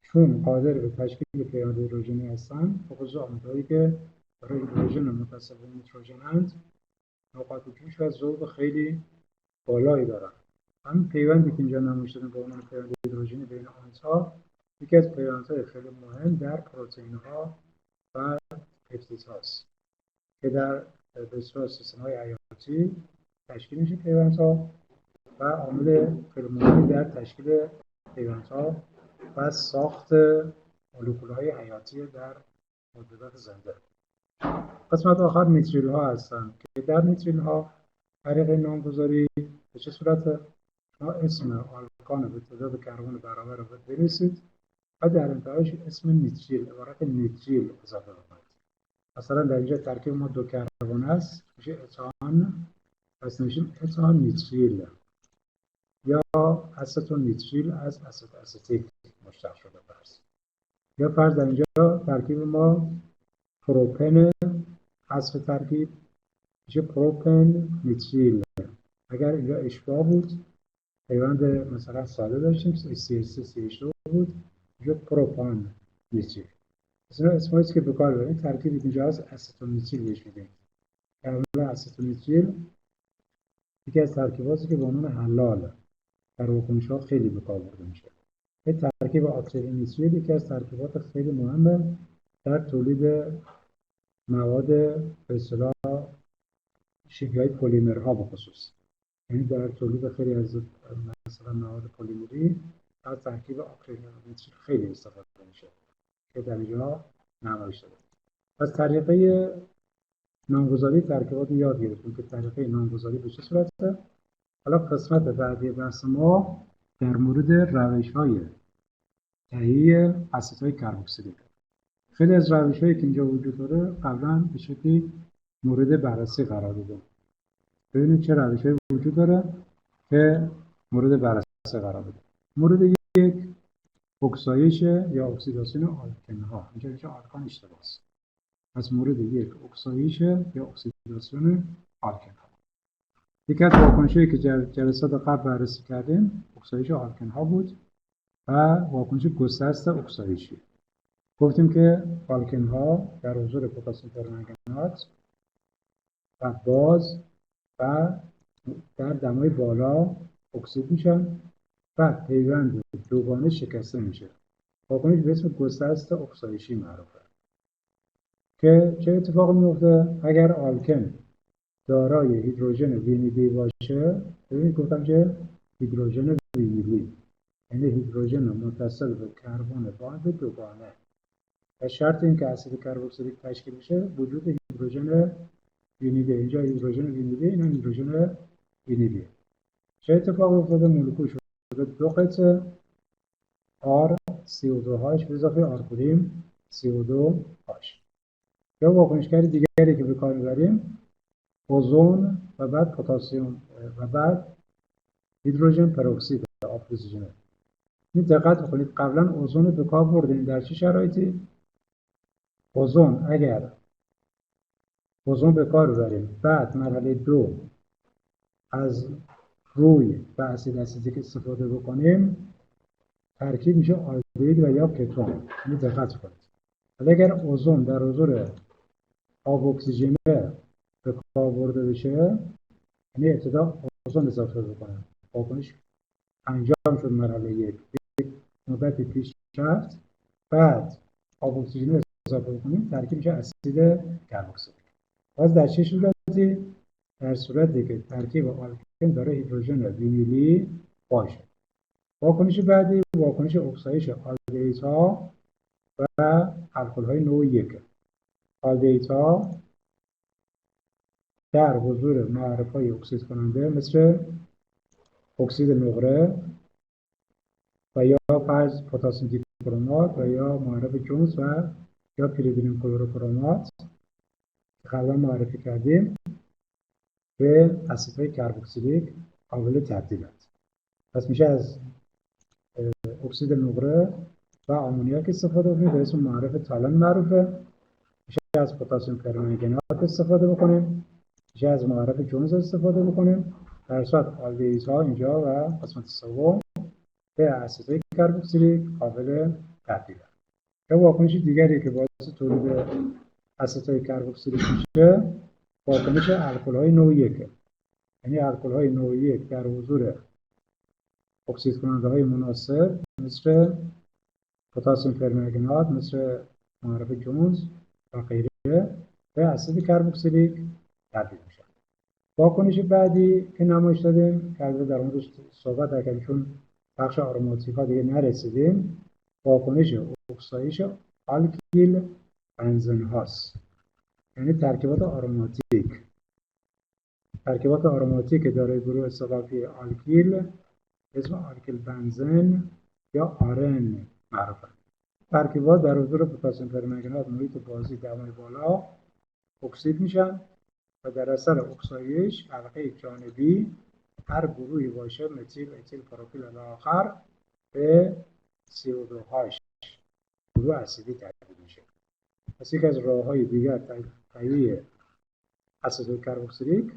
چون قادر به تشکیل پیوند هیدروژنی هستن، به خصوص امیدهایی که برای هیدروژن متصل به نیتروژن‌اند، نقاط جوش و ذوب خیلی بالایی دارن. همین پیوندی که اینجا نمایش دادیم به عنوان پیوند هیدروژنی بین امیدها یکی از پیوندهای خیلی مهم در پروتئین‌ها و پپتیدهاست که در به اصطلاح سیستم‌های حیاتی تشکیل میشه پیوندها و عامل خیلی مهمی در تشکیل پیوندها و ساخت مولکول‌های حیاتی در موجودات زنده. قسمت آخر نیتریل ها هستند که در نیتریل ها طریق نامگذاری به چه صورت شما اسم آلکان به تعداد کربن برابر رو بنویسید و در انتهایش اسم نیتریل عبارت نیتریل اضافه بکنید. مثلا در اینجا ترکیب ما 2 کربن است میشه اتان، پس نوشیم اتان نیتریل یا استون نیتریل از اسید استیک مشتق شده فرض. یا فرض در اینجا ترکیب ما پروپن، حذف ترکیب میشه پروپن نیتریل. اگر اینجا اشباه بود پیوند مثلا ساده داشتیم CH3CH2 بود، اینجا پروپان نیتریل. مثلا اسمایی که به کار ببرید ترکیبی که اینجا هست استون نیتریل بهش میگیم. در استون نیتریل یکی از ترکیباتی که به عنوان حلال در واکنش‌ها خیلی به کار برده میشه. این ترکیب آکسید نیتریل یکی از ترکیبات خیلی مهمه در تولید مواد به اصطلاح شیمیایی پلیمرها به خصوص. یعنی در تولید خیلی از مثلا مواد پلیمری از ترکیب آکسید نیتریل خیلی استفاده میشه که در اینجا نمایش داده. از طریقه نامگذاری ترکیبات یاد گرفتیم که طریقه نامگذاری به چه صورته. حالا قسمت بعدی بحث ما در مورد روش‌های تهیه اسیدهای کربوکسیلیک. خیلی از روش‌هایی که اینجا وجود داره قبلا به شکلی مورد بررسی قرار دادیم. ببینید چه روش‌هایی وجود داره که مورد بررسی قرار داده. مورد یک اکسایش یا اکسیداسیون آلکن‌ها. اینجا میشه آلکان اشتباه است. پس مورد یک اکسایش یا اکسیداسیون آلکن‌ها. یکی از واکنش‌هایی که جلسات قبل بررسی کردیم اکسایش آلکن‌ها بود و واکنش گسست اکسایشی. گفتیم که آلکن‌ها در حضور پتاسیم پرمنگنات و باز و در دمای بالا اکسید میشن و پیوند دوگانه شکسته میشه. واکنش به اسم گسست اکسایشی معروفه. که چه اتفاقی میفته اگر آلکن دارای هیدروژن وینیلی باشه؟ ببینید گفتم که هیدروژن وینیلی یعنی هیدروژن متصل به کربن باند دوگانه و شرط این که اسید کربوکسیلیک تشکیل میشه وجود هیدروژن وینیلی. اینجا هیدروژن وینیلی، اینا هیدروژن وینیلی. چه اتفاقی افتاده؟ مولکول شده 2 قطعه R CO2H به اضافه آرکوریم CO2H. یا واکنشگر دیگری که به کار میبریم اوزون و بعد پتاسیم و بعد هیدروژن پروکسید اکسیژن. این دقت بکنید قبلا اوزون به کار بردیم در چه شرایطی؟ اوزون اگر اوزون به کار ببریم بعد مرحله 2 از روی و اسید اسیدیک استفاده بکنیم ترکیب میشه آلدهید و یا کتون. این دقت کنید. ولی اگر اوزون در حضور آب اکسیژن به کار برده بشه یعنی ابتدا اوزون اضافه بکنیم واکنش انجام شد مرحله 1 مدت پیش رفت بعد آب اکسیژن اضافه بکنیم ترکیب میشه اسید کربوکسیلیک. باز در چه صورتی؟ در صورتی که ترکیب آلکن داره هیدروژن وینیلی باشه. واکنش بعدی واکنش اکسایش آلدهیدها و الکل‌های نوع 1. آلدهیدها در حضور معرف‌های اکسید کننده مثل اکسید نقره و یا فرض پتاسیم دیکرومات و یا معرف جونز و یا پیریدینیم کلروکرومات که قبلا معرفی کردیم به اسیدهای کربوکسیلیک قابل تبدیلند. پس میشه از اکسید نقره و آمونیاک استفاده کنیم به اسم معرف تالن معروفه. میشه از پتاسیم پرمنگنات استفاده بکنیم. میشه از معرف جونز استفاده بکنیم. در صورت آلدهیدها اینجا و قسمت سوم به اسیدهای کربوکسیلیک قابل تبدیلند. یا واکنش دیگری که باعث تولید اسیدهای کربوکسیلیک میشه واکنش الکل‌های نوع 1. یعنی الکل‌های نوع 1 در حضور اکسید کننده های مناسب مثل پتاسیم پرمنگنات مثل معرف جونز و غیره به اسید کربوکسیلیک تبدیل میشه. واکنش بعدی که نمایش دادیم که در اون روز صحبت کردیم چون بخش آروماتیک ها دیگه نرسیدیم، واکنش اکسایش آلکیل بنزن هاست، یعنی ترکیبات آروماتیک. ترکیبات آروماتیک دارای گروه اصطفافی آلکیل اسم آلکیل بنزن یا آرن معروفه. ترکیبات در حضور پتاسیم پرمنگنات محیط بازی دمای بالا اکسید میشن و در اثر اکسایش حلقه جانبی هر گروهی باشه متیل اتیل پروپیل الی آخر به CO2H گروه اسیدی تبدیل میشه. پس یک از راه‌های دیگر تهیه اسیدهای کربوکسیلیک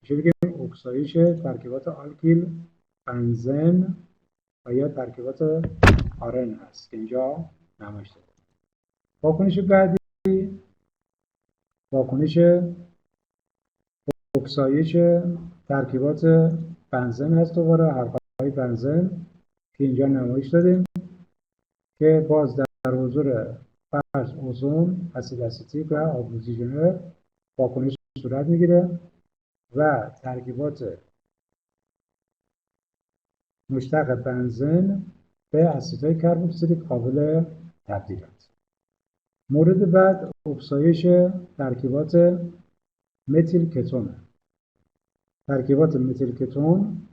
میشه بگیم اکسایش ترکیبات آلکیل بنزن و یا ترکیبات آرن هست که اینجا نمایش داده. واکنش بعدی واکنش اکسایش ترکیبات بنزن هست، دوباره حلقه‌های بنزن که اینجا نمایش دادیم که باز در حضور فرض اوزون، اسید اسیتیک و آب اکسیژنر واکنش صورت میگیره و ترکیبات مشتق بنزن به اسیدهای کربوکسیلیک قابل تبدیل است. مورد بعد اکسایش ترکیبات متیل کتون. ترکیبات متیل کتون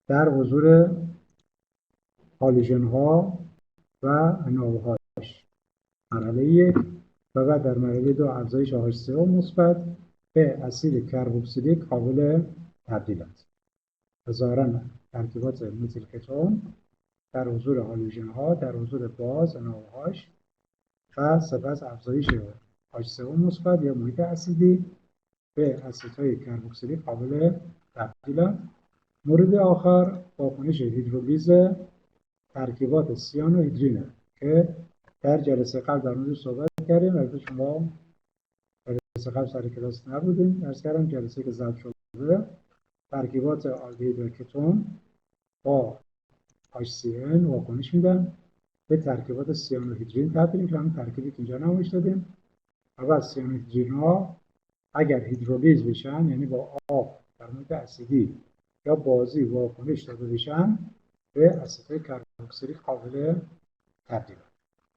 در حضور هالوژن ها و NaOH مرحله 1 و بعد در مرحله 2 افزایش H3O مثبت به اسید کربوکسیلیک قابل تبدیل است. ظاهراً ترکیبات متیل کتون در حضور هالوژن ها در حضور باز NaOH و سپس افزایش H3O مثبت یا محیط اسیدی به اسیدهای کربوکسیلیک قابل تبدیل است. مورد آخر واکنش هیدرولیز ترکیبات سیان و هیدرینه که در جلسه قبل در موردش صحبت کردیم. البته شما جلسه قبل سر کلاس نبودیم. درس کردم جلسه که ضبط شده ترکیبات آلدهید و کتون با HCN واکنش میدن به ترکیبات سیان و هیدرین تبدیل میشن، همون ترکیبی که اینجا نمایش دادیم. اول سیان و هیدرین ها اگر هیدرولیز بشن یعنی با آب در محیط اسیدی یا بازی واکنش داده بشن به اسیدهای کربوکسیلیک قابل تبدیل.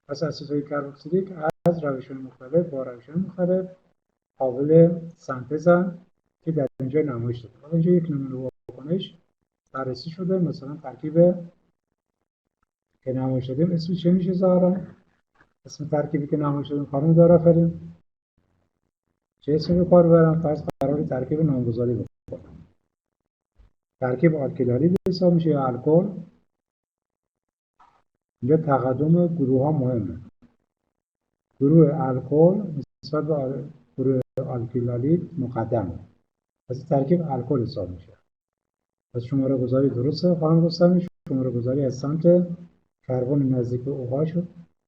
پس اسیدهای کربوکسیلیک از روش‌های مختلف با روش‌های مختلف قابل سنتزن که در اینجا نمایش داده. حالا اینجا یک نمونه واکنش بررسی شده، مثلا ترکیب که نمایش دادیم اسم چه میشه ظاهرا؟ اسم ترکیبی که نمایش دادیم خانم دارافرین چه اسمی به کار ببرم؟ فرض قرار ترکیب نامگذاری بکنم. ترکیب آلکیلاری حساب میشه یا الکل. اینجا تقدم گروه ها مهمه. گروه الکل نسبت به گروه آلکیلالی مقدمه. پس ترکیب الکل حساب میشه. پس شماره گذاری درسته خانم رستمی. شماره گذاری از سمت کربن نزدیک به OH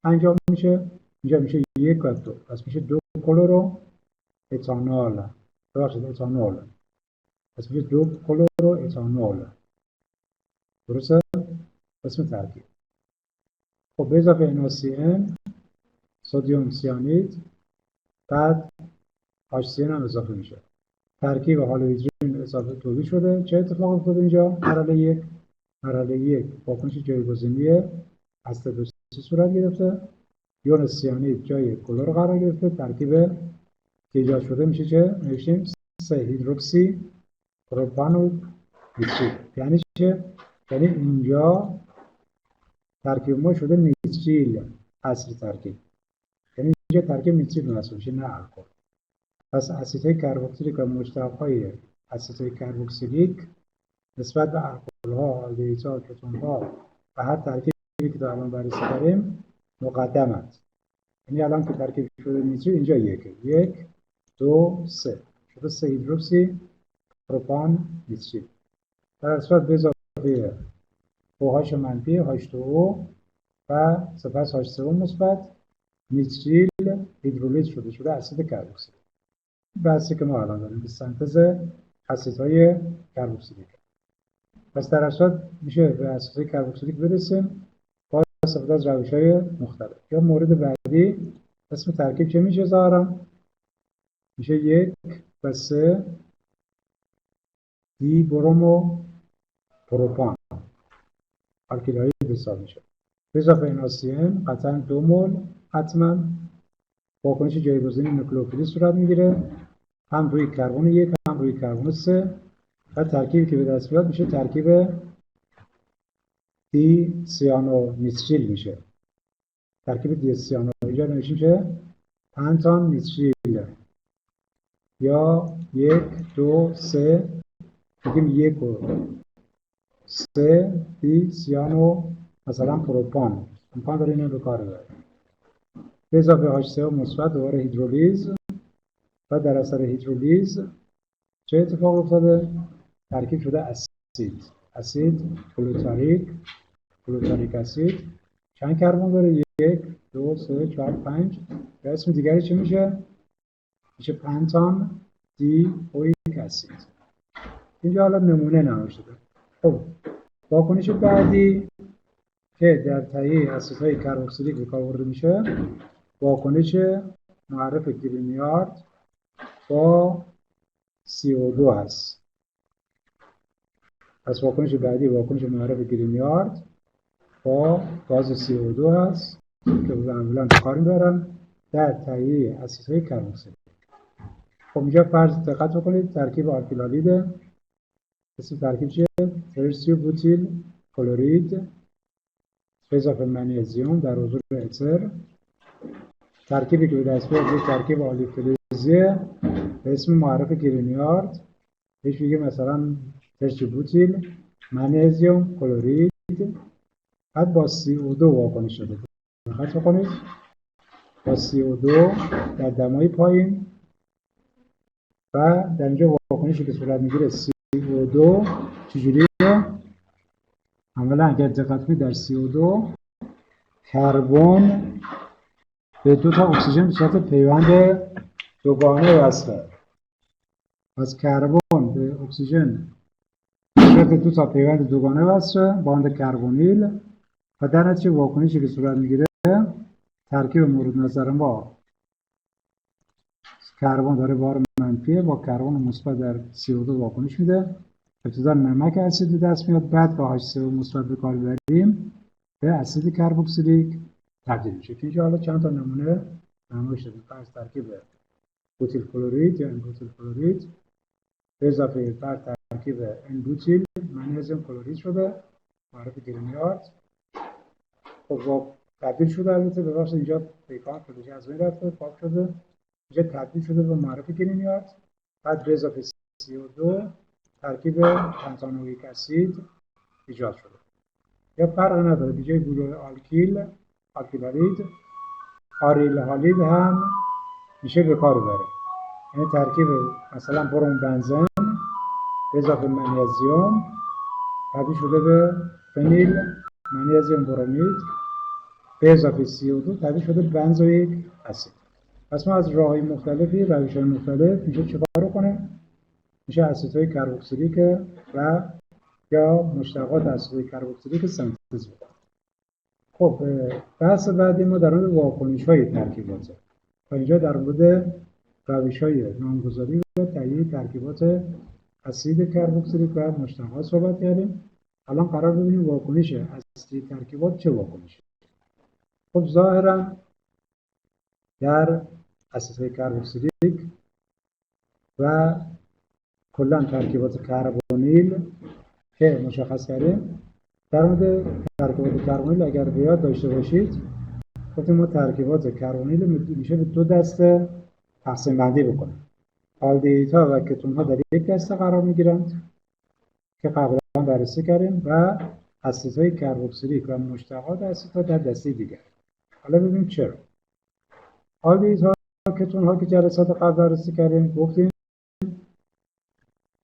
انجام میشه. اینجا میشه 1 و 2. پس میشه 2 کلورو اتانول. ببخشید اتانول. پس میشه 2 کلورو اتانول. درسته؟ اسم ترکیب. خب به اضافه NaCN سدیم سیانید بعد HCN هم اضافه میشه. ترکیب هالوهیدرین اضافه تولید شده. چه اتفاق افتاده اینجا؟ مرحله 1 واکنش جایگزینی اسید صورت گرفته. یون سیانید جای کلور قرار گرفته. ترکیب که ایجاد شده میشه چه؟ نوشتیم 3 هیدروکسی پروپانول نیتریل. یعنی چه؟ یعنی اینجا ترکیب ما شده نیتریل اصلی ترکیب. یعنی اینجا ترکیب نیتریل محسوب میشه نه الکل. پس اسیدهای کربوکسیلیک و مشتقهای اسیدهای کربوکسیلیک نسبت به الکل‌ها، آلدهیدها، کتون‌ها و هر ترکیبی که الان بررسی کردیم مقدمند. یعنی الان که ترکیب شده نیتریل اینجا 1 2 3 شده 3 هیدروکسی پروپان نیتریل. در صورت به اضافه OH منفی H2O و سپس H3O مثبت نیتریل هیدرولیز شده اسید کربوکسیلیک. بحثی که ما الان داریم به سنتز اسیدهای کربوکسیلیک. پس در صورت میشه به اسیدهای کربوکسیلیک برسیم با استفاده از روش‌های مختلف. یا مورد بعدی اسم ترکیب چه میشه ظاهرا؟ میشه 1 و 3 دی برومو پروپان آلکیل حساب میشه. به اضافه NaCN قطعا 2 مول حتما واکنش جایگزین نوکلئوفیلی صورت میگیره، هم روی کربن 1 هم روی کربن 3 و ترکیبی که به دست میاد میشه ترکیب دی سیانونیتریل میشه. ترکیب دی سیانو اینجا میشه پنتان نیتریل یا 1 2 3 میگیم 1 و 3 دی سیانو مثلا پروپان امکان داره اینو به کار ببره. به اضافه H3O مثبت دوباره هیدرولیز و در اثر هیدرولیز چه اتفاق افتاده؟ ترکیب شده اسید گلوتاریک اسید. چند کربن داره؟ 1 2 3 4 5. به اسم دیگری چه میشه؟ میشه پنتان دی اویک اسید. اینجا حالا نمونه نوشته شده. خب واکنش بعدی که در تهیه اسیدهای کربوکسیلیک به کار برده میشه واکنش معرف گرینیارد با CO2 هست. پس واکنش بعدی واکنش معرف گرینیارد با گاز CO2 هست که معمولا به کار میبرن در تهیه اسیدهای کربوکسیلیک. خب اینجا فرض دقت بکنید ترکیب آلکیلالیده. اسم ترکیب چیه؟ ترسیو بوتیل کلورید به اضافه منیزیم در حضور اتر. ترکیبی که به دست میاد ترکیب عالی فلزیه به اسم معرف گرینیارد. بهش میگه مثلا ترسیو بوتیل منیزیم کلورید. بعد با CO2 واکنش شده. دقت بکنید با CO2 در دمای پایین و در اینجا واکنشی که صورت میگیره CO2 چجوریه؟ اولا اگر دقت کنید در CO2 کربن به 2 تا اکسیژن به صورت پیوند دوگانه وصله. پس کربن به اکسیژن به صورت 2 تا پیوند دوگانه وصله باند کربونیل و در نتیجه واکنشی که صورت میگیره ترکیب مورد نظر ما کربن داره بار منفیه با کربن مثبت در CO2 واکنش میده. ابتدا نمک اسید به دست میاد، بعد با H3O مثبت به کار ببریم به اسید کربوکسیلیک تبدیل میشه. که اینجا حالا چند تا نمونه نمایش شده. فرض ترکیب بوتیل کلورید یا بوتیل کلورید به اضافه بر ترکیب بوتیل منیزیم کلورید شده معرف گرینیارد. خب تبدیل شده البته ببخشید اینجا پیکان فلزی از بین رفته پاک شده. اینجا تبدیل شده به معرف گرینیارد. بعد به اضافه CO2 ترکیب پنتانوئیک اسید ایجاد شده. یا فرق نداره به جای گروه آلکیلارید آریل هالید هم میشه به کار بره. یعنی ترکیب مثلا بروم بنزن به اضافه منیزیم تبدیل شده به فنیل منیزیم برومید به اضافه CO2 تبدیل شده به بنزوئیک اسید. پس ما از راه‌های مختلفی روش‌های مختلف میشه چیکار کنه؟ میشه اسیدهای کربوکسیلیک و یا مشتقات اسیدهای کربوکسیلیک سنتز بکنه. خب بحث بعدی ما در مورد واکنش‌های ترکیباته. تا اینجا در مورد روش‌های نامگذاری و تهیه ترکیبات اسید کربوکسیلیک و مشتقات صحبت کردیم. الان قرار ببینیم واکنش اصلی ترکیبات چه واکنشی. خب ظاهراً در اسیدهای کربوکسیلیک و کلا ترکیبات کربونیل که مشخص کردیم. در مورد ترکیبات کربونیل اگر بیاد داشته باشید گفتیم ما ترکیبات کربونیل میشه به 2 دسته تقسیم بندی بکنیم. آلدهیدها و کتون‌ها در یک دسته قرار میگیرند که قبلا بررسی کردیم و اسیدهای کربوکسیلیک و مشتقات اسیدها در دسته دیگر. حالا ببینیم چرا. آلدهیدها و کتون‌ها که جلسات قبل بررسی کردیم گفتیم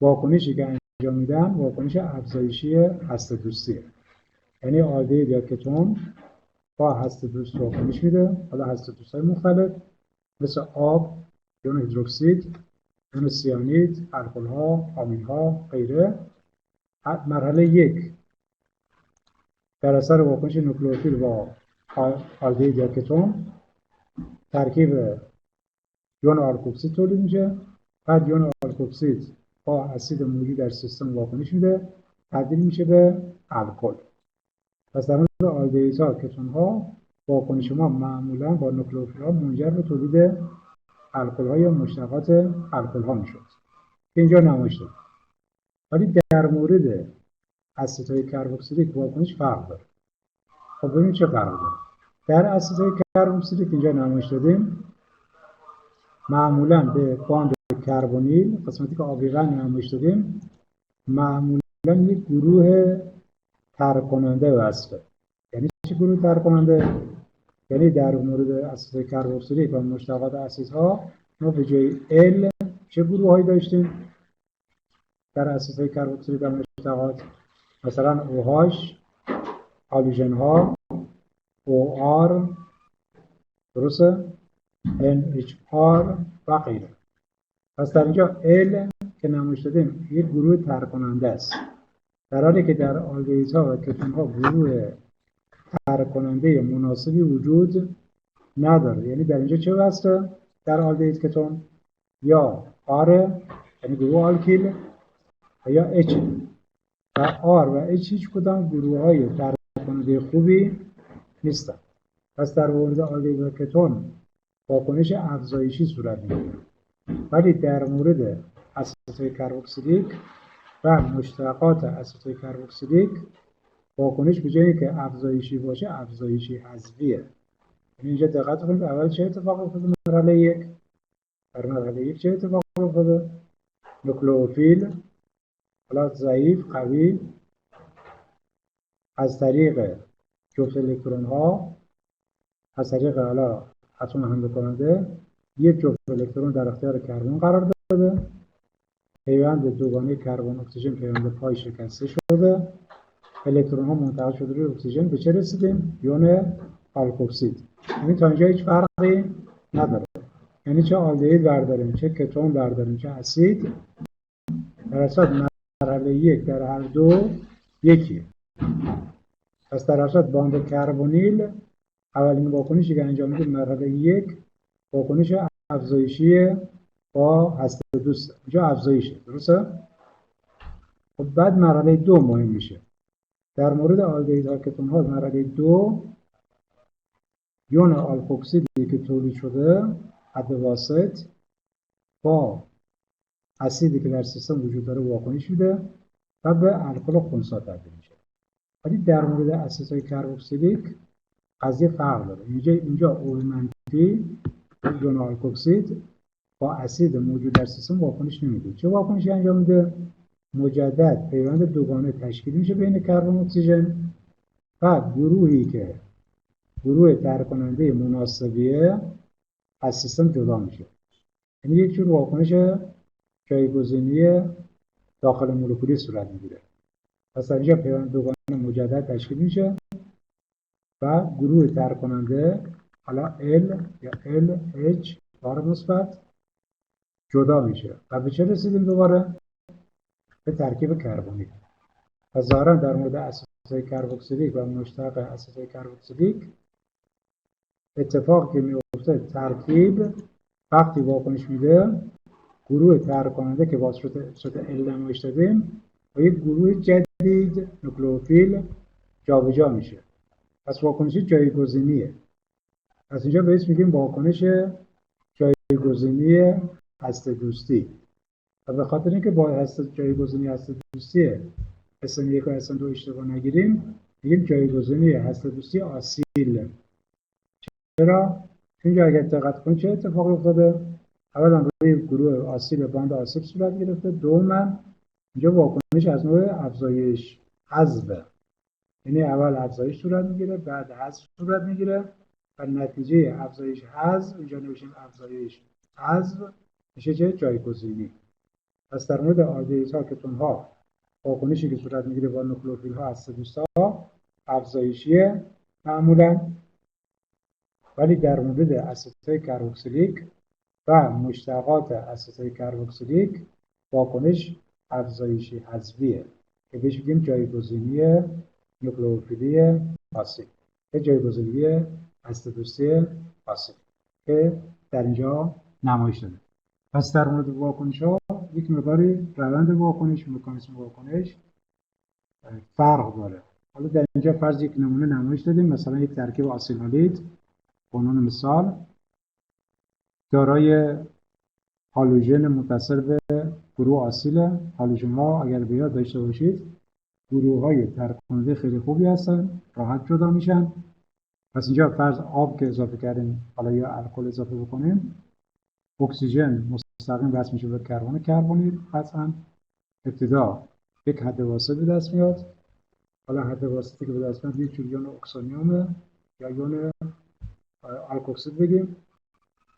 واکنشی که انجام میدن واکنش افزایشی هسته دوستیه. یعنی آلدهید یا کتون با هسته دوست واکنش میده. حالا هسته دوست‌های مختلف مثل آب، یون هیدروکسید، یون سیانید، الکل‌ها، آمین‌ها، غیره. مرحله 1 در اثر واکنش نوکلئوفیل با آلدهید یا کتون ترکیب یون آلکوکسید تولید میشه. بعد یون آلکوکسید با اسید موجود در سیستم واکنش میده، تبدیل میشه به الکل. پس در مورد آلدهیدها کتون‌ها واکنش ما معمولا با نوکلئوفیل‌ها منجر به تولید الکل‌ها یا مشتقات الکل‌ها میشد که اینجا نمایش داده. ولی در مورد اسیدهای کربوکسیلیک واکنش فرق داره. خب ببینیم چه فرق داره. در اسیدهای کربوکسیلیک اینجا نمایش دادیم معمولا به باند کربونیل، قسمتی که آبی رنگ نمایش دادیم، معمولا یک گروه ترک کننده وصله. یعنی چه گروه ترک کننده؟ یعنی در مورد اسیدهای کربوکسیلیک و مشتقات اسیدها ما به جای ال چه گروه هایی داشتیم در اسیدهای کربوکسیلیک و مشتقات؟ مثلا OH، هالوژن ها، OR، درسته؟ NHR و غیره. پس در اینجا ال که نمایش دادیم یک گروه ترک کننده است، در حالی که در آلدهیدها و کتون‌ها گروه ترک کننده مناسبی وجود نداره. یعنی در اینجا چه وصله در آلدهید کتون؟ یا آر یعنی گروه آلکیل و یا اچ، و آر و اچ هیچ کدام گروه های ترک کننده خوبی نیستن. پس در مورد آلدهید و کتون واکنش افزایشی صورت میگیره، ولی در مورد اسیدهای کربوکسیلیک و مشتقات اسیدهای کربوکسیلیک واکنش به جایی که افزایشی باشه افزایشی حذفیه. اینجا دقت کنید اول چه اتفاق افتاده مرحله یک؟ در مرحله یک چه اتفاق افتاده؟ نوکلئوفیل حالا ضعیف قوی از طریق جفت الکترون ها، از طریق حالا اتم حمله کننده یک جفت الکترون در اختیار کربن قرار داده، پیوند دوگانه کربن اکسیژن پیوند پای شکسته شده، الکترون ها منتقل شده روی اکسیژن، به چه رسیدیم؟ یون آلکوکسید. یعنی تا اینجا هیچ فرقی نداره، یعنی چه آلدهید برداریم چه کتون برداریم چه اسید، در اصل مرحله یک در هر دو یکیه. پس در اصل باند کربونیل اولین واکنشی که انجام میده مرحله یک واکنش افزایشی با هسته دوست، اینجا افزایشه، درسته؟ خب بعد مرحله دو مهم میشه. در مورد آلدهیدها کتون‌ها مرحله دو یون آلکوکسیدی که تولید شده حد واسط با اسیدی که در سیستم وجود داره واکنش میده و به الکل خنثی تبدیل میشه. ولی در مورد اسیدهای کربوکسیلیک قضیه فرق داره. اینجا او منفی یون آلکوکسید با اسید موجود در سیستم واکنش نمیده. چه واکنشی انجام میده؟ مجدد پیوند دوگانه تشکیل میشه بین کربن و اکسیژن و گروهی که گروه ترک کننده مناسبیه از سیستم جدا میشه. یعنی یک جور واکنش جایگزینی داخل مولکولی صورت میگیره. پس در اینجا پیوند دوگانه مجدد تشکیل میشه و گروه ترک کننده حالا L یا LH بار مثبت جدا میشه و به چه رسیدیم دوباره؟ به ترکیب کربونی. پس ظاهرا در مورد اسیدهای کربوکسیلیک و مشتق اسیدهای کربوکسیلیک اتفاقی که میفته ترکیب وقتی واکنش میده گروه ترک کننده که با صورت ال نمایش دادیم و یک گروه جدید نوکلئوفیل جابجا میشه. پس واکنش جایگزینیه. پس اینجا بهش میگیم واکنش جایگزینی هسته دوستی. و به خاطر اینکه با جایگزینی هسته دوستی SN1 و SN2 اشتباه نگیریم میگیم جایگزینی هسته دوستی آسیل. چرا؟ اینجا اگر دقت کنید چه اتفاقی افتاده؟ اولا روی گروه آسیل باند آسیل صورت گرفته، دوما اینجا واکنش از نوع افزایش حذف، یعنی اول افزایش صورت میگیره بعد حذف صورت میگیره و نتیجه افزایش حذف اینجا نوشیم افزایش حذف میشه چه؟ جایگزینی. پس در مورد آلدهیدها کتون‌ها واکنشی که صورت میگیره با نوکلئوفیل ها اسید دوستا افزایشیه معمولا، ولی در مورد اسیدهای کربوکسیلیک و مشتقات اسیدهای کربوکسیلیک واکنش افزایشی حذفیه که بهش میگیم جایگزینی نوکلئوفیلی آسید یا جایگزینی اسید دوستی آسید که در اینجا نمایش داده. پس در مورد واکنش ها یک مقداری روند واکنش مکانیسم واکنش فرق داره. حالا در اینجا فرض یک نمونه نمایش دادیم، مثلا یک ترکیب آسیلولید به عنوان مثال دارای هالوژن متصل به گروه آسیل. هالوژن ها اگر بیاد داشته باشید گروه های ترک کننده خیلی خوبی هستن، راحت جدا میشن. پس اینجا فرض آب که اضافه کردیم، حالا یا الکل اضافه بکنیم، اکسیژن مستقیم وصل میشه به کربونیل. قطعا ابتدا یک حد واسط به دست میاد. حالا حد واسطی که به دست میاد یک یون اکسونیومه یا یون آلکوکسید بگیم.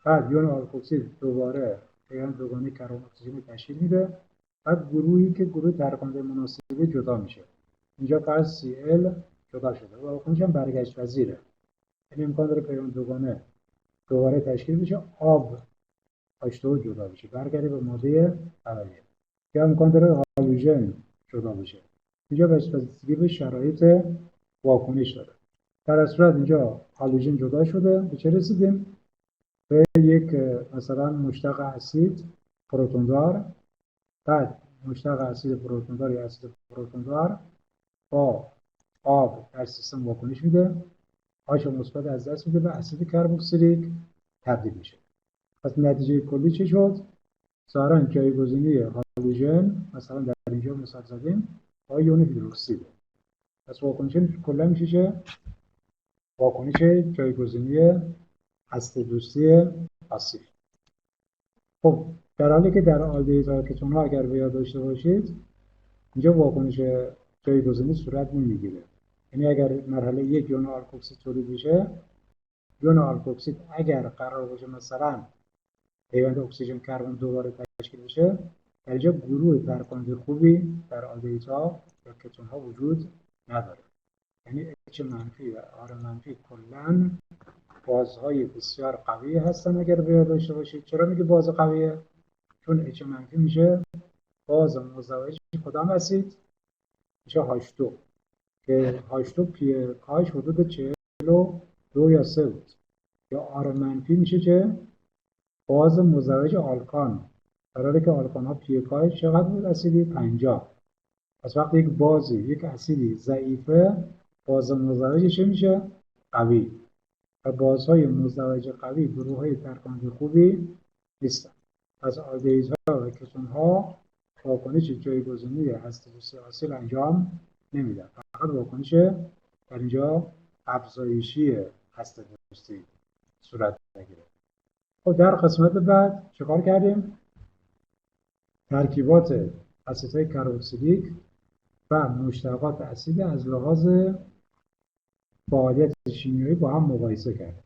بعد یون آلکوکسید دوباره پیوند دوگانه کربن اکسیژن تشکیل میده. بعد گروهی که گروه ترک‌کننده مناسبه جدا میشه. اینجا فرض Cl جدا شده و واکنش هم برگشت پذیره، یعنی امکان داره پیوند دوگانه دوباره تشکیل بشه، آب H2 جدا بشه برگرده به ماده اولیه، یا امکان داره هالوژن جدا بشه. اینجا بستگی به شرایط واکنش داره. در صورت اینجا هالوژن جدا شده، به چه رسیدیم؟ به یک مثلا مشتق اسید پروتوندار. بعد مشتق اسید پروتوندار یا اسید پروتوندار با آب در سیستم واکنش میده، آش مثبت از دست میده، به اسید کربوکسیلیک تبدیل میشه. پس نتیجه کلی چه شد؟ ظاهرا جایگزینی هالوژن مثلا در اینجا مثال زدیم با یون هیدروکسید. پس واکنش کلا میشه چه؟ واکنش جایگزینی اسید دوستی آسیل. خب در حالی که در آلدهیدها آلکتون ها اگر بیاد داشته باشید اینجا واکنش جایگزینی صورت نمیگیره. یعنی اگر مرحله یک یون آلکوکسید تولید بشه، یون آلکوکسید اگر قرار باشه مثلا پیوند اکسیژن کربن دوباره تشکیل بشه، در اینجا گروه ترک‌کننده خوبی در آلدهیدها یا کتون ها وجود نداره. یعنی H منفی و R منفی کلا بازهای بسیار قوی هستن اگر بیاد داشته باشید. چرا میگه باز قویه؟ چون H منفی میشه باز مزدوج کدام اسید؟ میشه H2 که H2 پی کاش حدود 42 یا 3 بود. یا R منفی میشه که باز مزدوج آلکان، در حالی که آلکان ها پی کاش چقدر بود اسیدی؟ 50. پس وقتی یک بازی یک اسیدی ضعیفه، باز مزدوجش میشه قوی و بازهای مزدوج قوی گروه های ترک‌کننده خوبی نیستن. پس آلدهیدها و کتون‌ها واکنش جایگزینی اسید آسیل انجام نمیدن، فقط واکنش در اینجا افزایشی اسید دوستی صورت میگیره. خب در قسمت بعد چیکار کردیم؟ ترکیبات اسیدهای کربوکسیلیک و مشتقات اسید از لحاظ فعالیت شیمیایی با هم مقایسه کردیم.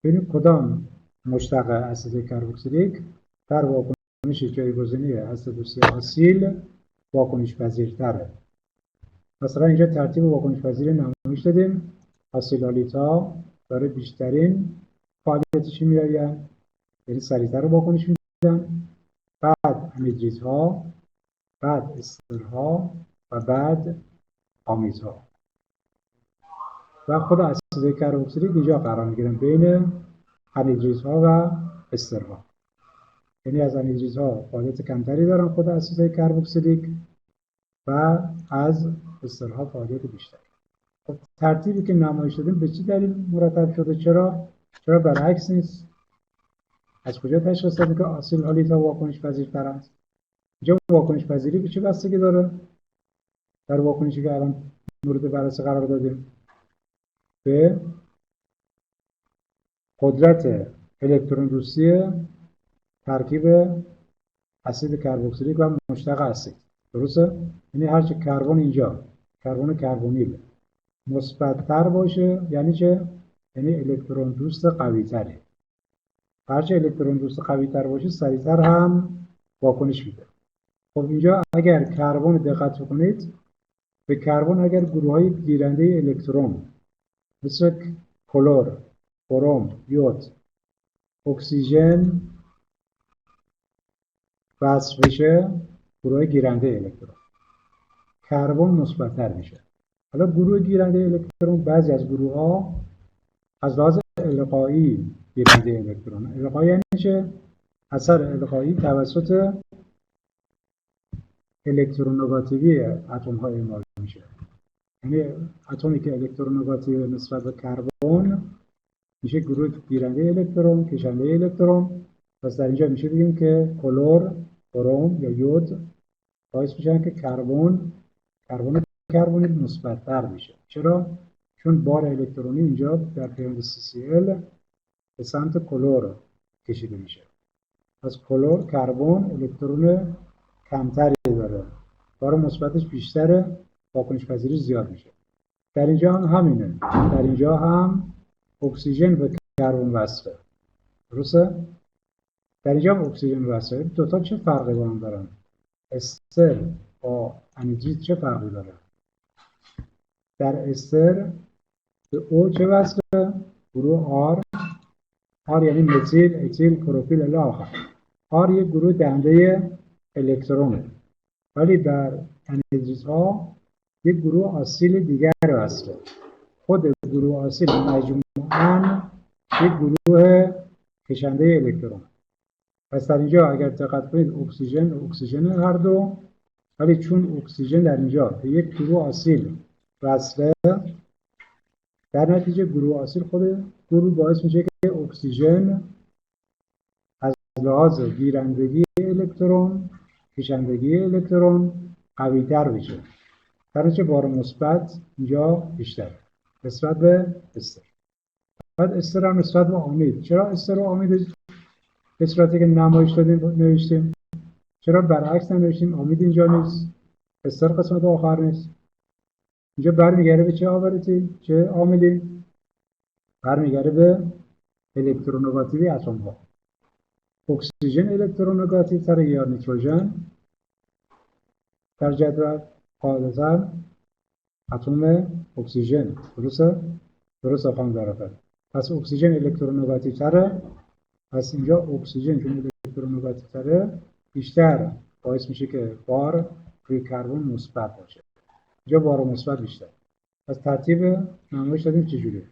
ببینیم کدام مشتق اسید کربوکسیلیک در واکنش جایگزینی اسید دوستی آسیل واکنش پذیرتره. مثلا اینجا ترتیب واکنش پذیری نمایش دادیم. آسیلالیتا داره بیشترین فعالیت شیمیایی، یعنی سریعتر واکنش میدن، بعد انهیدریت‌ها، بعد استرها و بعد آمیدها. و خود اسید کربوکسیلیک اینجا قرار میگیرن بین انهیدریت‌ها و استرها. یعنی از انهیدریت‌ها فعالیت کمتری دارن خود اسید کربوکسیلیک و از استرها فعالیت بیشتری. خب ترتیبی که نمایش دادیم به چه دلیل مرتب شده؟ چرا برعکس نیست؟ از کجا تشخیص دادیم که آسیل هالیتا واکنش پذیرترند؟ اینجا واکنش پذیری به چه بستگی داره؟ در واکنشی که الان مورد بررسی قرار دادیم به قدرت الکترون دوستی ترکیب اسید کربوکسیلیک و مشتق اسید. درسته؟ یعنی هرچه کربن اینجا کربن کربونیل مثبت‌تر باشه یعنی چه؟ یعنی الکترون دوست قوی تره. هرچه الکترون دوست قوی تر باشه سریعتر هم واکنش میده. خب اینجا اگر کربن دقت کنید، به کربن اگر گروه های گیرنده الکترون مثل کلور، بروم، یود، اکسیژن وصل بشه، گروه گیرنده الکترون، کربن مثبت‌تر میشه. حالا گروه گیرنده الکترون، بعضی از گروه ها از لحاظ القایی گیرنده الکترون. القایی یعنی چه؟ اثر القایی توسط الکترونگاتیوی اتم های اعمال میشه. یعنی اتمی که الکترونگاتیو نسبت به کربن میشه گروه گیرنده الکترون، کشنده الکترون. پس در اینجا میشه بگیم که کلور، بروم یا یود باعث میشن که کربن مثبت‌تر میشه. چرا؟ چون بار الکترونی اینجا در پیوند CCl به سمت کلور کشیده میشه. پس کربن الکترون کمتری داره، بار مثبتش بیشتره، واکنش پذیری زیاد میشه. در اینجا هم همینه. در اینجا هم اکسیژن به کربن وصله. درسته؟ در اینجا هم اکسیژن وصله. دوتا چه فرقی با هم دارن؟ استر با انیدریت چه فرقی داره؟ در استر به او چه وصله؟ گروه آر. آر یعنی متیل، اتیل، پروپیل الی آخر. آر یک گروه دهنده الکترونه. ولی در انیدریت ها یک گروه آسیل دیگر وصله. خود گروه آسیل مجموعاً یک گروه کشنده الکترون. پس در اینجا اگر دقت کنید اکسیژن هر دو، ولی چون اکسیژن در اینجا به یک گروه آسیل وصله، در نتیجه گروه آسیل خود گروه باعث میشه که اکسیژن از لحاظ گیرندگی الکترون، کشندگی الکترون قوی‌تر بشه. در نتیجه بار مثبت اینجا بیشتر نسبت به استر. بعد استر هم نسبت به امید. چرا استر و امید به صورتی که نمایش دادیم نوشتیم؟ چرا برعکس نوشتیم؟ امید اینجا نیست، استر قسمت آخر نیست. اینجا برمیگرده به چه آورتی؟ چه عاملی؟ برمیگرده به الکترونگاتیوی اتم ها. اکسیژن الکترونگاتیو تر یا نیتروژن در جدول قاعدتا اتم اکسیژن. درسته خانم درافت. پس اکسیژن الکترونگاتیو تره. پس اینجا اکسیژن چون الکترونگاتیو تره بیشتر باعث میشه که بار روی کربن مثبت باشه. اینجا بار مثبت بیشتر. پس ترتیب نمایش دادیم چجوریه؟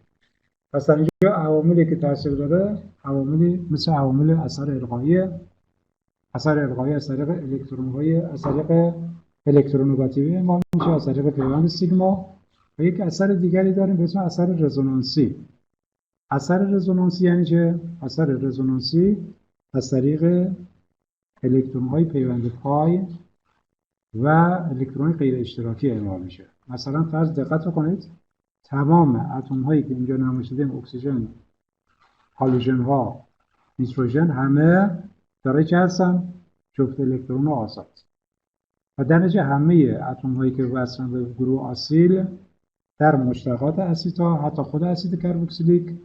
پس در اینجا عواملی که تاثیر داره عواملی مثل عوامل اثر القایی از طریق الکترون‌های از طریق الکترونگاتیوی اعمال میشه، از طریق پیوند سیگما. و یک اثر دیگری داریم به اسم اثر رزونانسی. اثر رزونانسی یعنی چه؟ اثر رزونانسی از طریق الکترون‌های پیوند پای و الکترون غیر اشتراکی اعمال میشه. مثلا فرض دقت کنید تمام اتم هایی که اینجا نمایش دادیم، اکسیژن، هالوژن ها، نیتروژن، همه دارای چه هستن؟ جفت الکترون آزاد. و در نتیجه همه اتم هایی که وصلن به گروه آسیل در مشتقات اسیدها، حتی خود اسید کربوکسیلیک،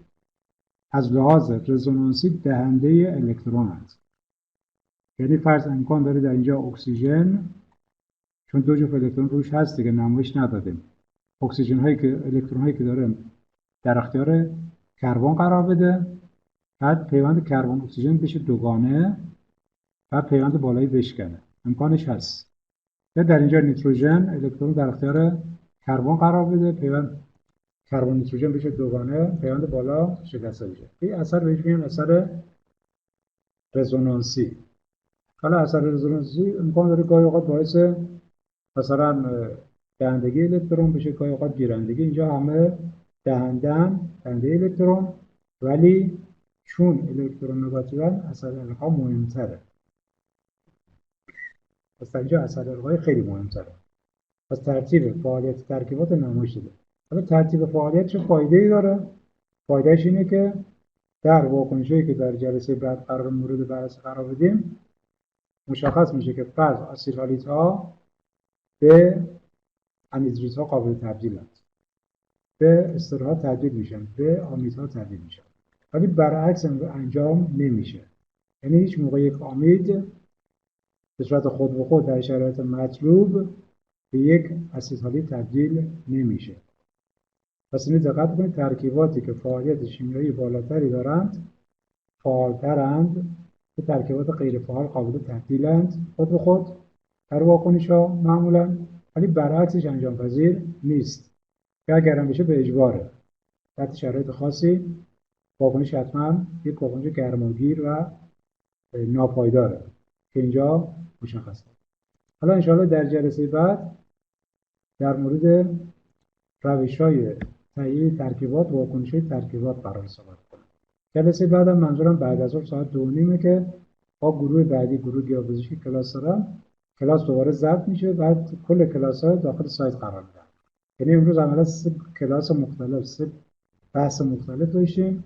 از لحاظ رزونانسی دهنده الکترون هست. یعنی فرض امکان داره در اینجا اکسیژن، چون دو جفت الکترون روش هست دیگه نمایش ندادیم، الکترون هایی که داره در اختیار کربن قرار بده، بعد پیوند کربن اکسیژن بشه دوگانه و پیوند بالایی بشکنه. امکانش هست. یا در اینجا نیتروژن الکترون در اختیار کربن قرار بده، پیوند کربن نیتروژن بشه دوگانه، پیوند بالا شکسته بشه. این اثر بهش میگن اثر رزونانسی. حالا اثر رزونانسی امکان داره گاهی اوقات باعث مثلا دهندگی الکترون بشه، گاهی اوقات گیرندگی. اینجا همه دهنده الکترون، ولی چون الکترون نگاتیون اثر القا مهمتره. پس اینجا اثر القای خیلی مهمتره. پس ترتیب فعالیت ترکیبات نمایش داده. حالا ترتیب فعالیت چه فایده‌ای داره؟ فایدهش اینه که در واکنشی که در جلسه بعد قرار مورد بررسی قرار بدیم مشخص میشه که فرض آسیلالیت ها به انیدریت ها قابل تبدیلند، به استرها تبدیل میشن، به آمید ها تبدیل میشن. ولی برعکس انجام نمیشه. یعنی هیچ موقع یک آمید به صورت خود به خود در شرایط مطلوب به یک اسیدهالید تبدیل نمیشه. پس اینو دقت کنید، ترکیباتی که فعالیت شیمیایی بالاتری دارند فعالترند، به ترکیبات غیر فعال قابل تبدیلند خود به خود در واکنش ها معمولا، ولی برعکسش انجام پذیر نیست که اگر هم بشه به اجباره. تحت شرایط خاصی واکنش حتما یک واکنش گرماگیر و ناپایداره که اینجا مشخصه. حالا انشاءالله در جلسه بعد در مورد روش‌های تهیه ترکیبات و واکنش‌های ترکیبات قرار صحبت کنم. جلسه بعدم منظورم بعد از ساعت 2:30 که با گروه بعدی، گروه گیاپزشکی کلاس دارم. کلاس دوباره ضبط میشه، بعد کل کلاس‌ها داخل سایت قرار میدن. یعنی امروز عملا 3 کلاس مختلف، 3 بحث مختلف داشتیم.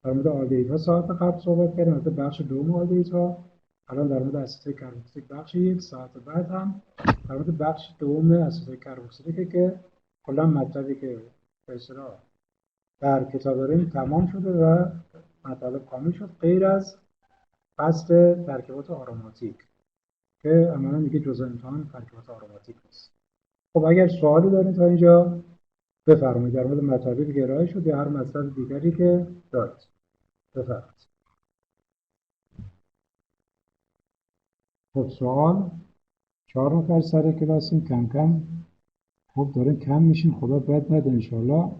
در مورد آلدهیدها ساعت قبل صحبت کردیم، البته بخش دوم آلدهیدها. الان در مورد اسیدهای کربوکسیلیک بخش 1 ساعت بعد هم در مورد بخش دوم اسیدهای کربوکسیلیک که کلا مطلبی که به اصطلاح در کتاب داریم تمام شده و مطالب کامل شد، غیر از فصل ترکیبات آروماتیک که عملا دیگه جزء امتحان ترکیبات آروماتیک نیست. خب اگر سوالی دارید تا اینجا بفرمایید، در مورد مطالبی که ارائه شد یا هر مطلب دیگری که دارید بفرمایید. خب سوال 4 نفر سر کلاسیم، کم کم خب داریم کم میشیم، خدا بد نده انشالله.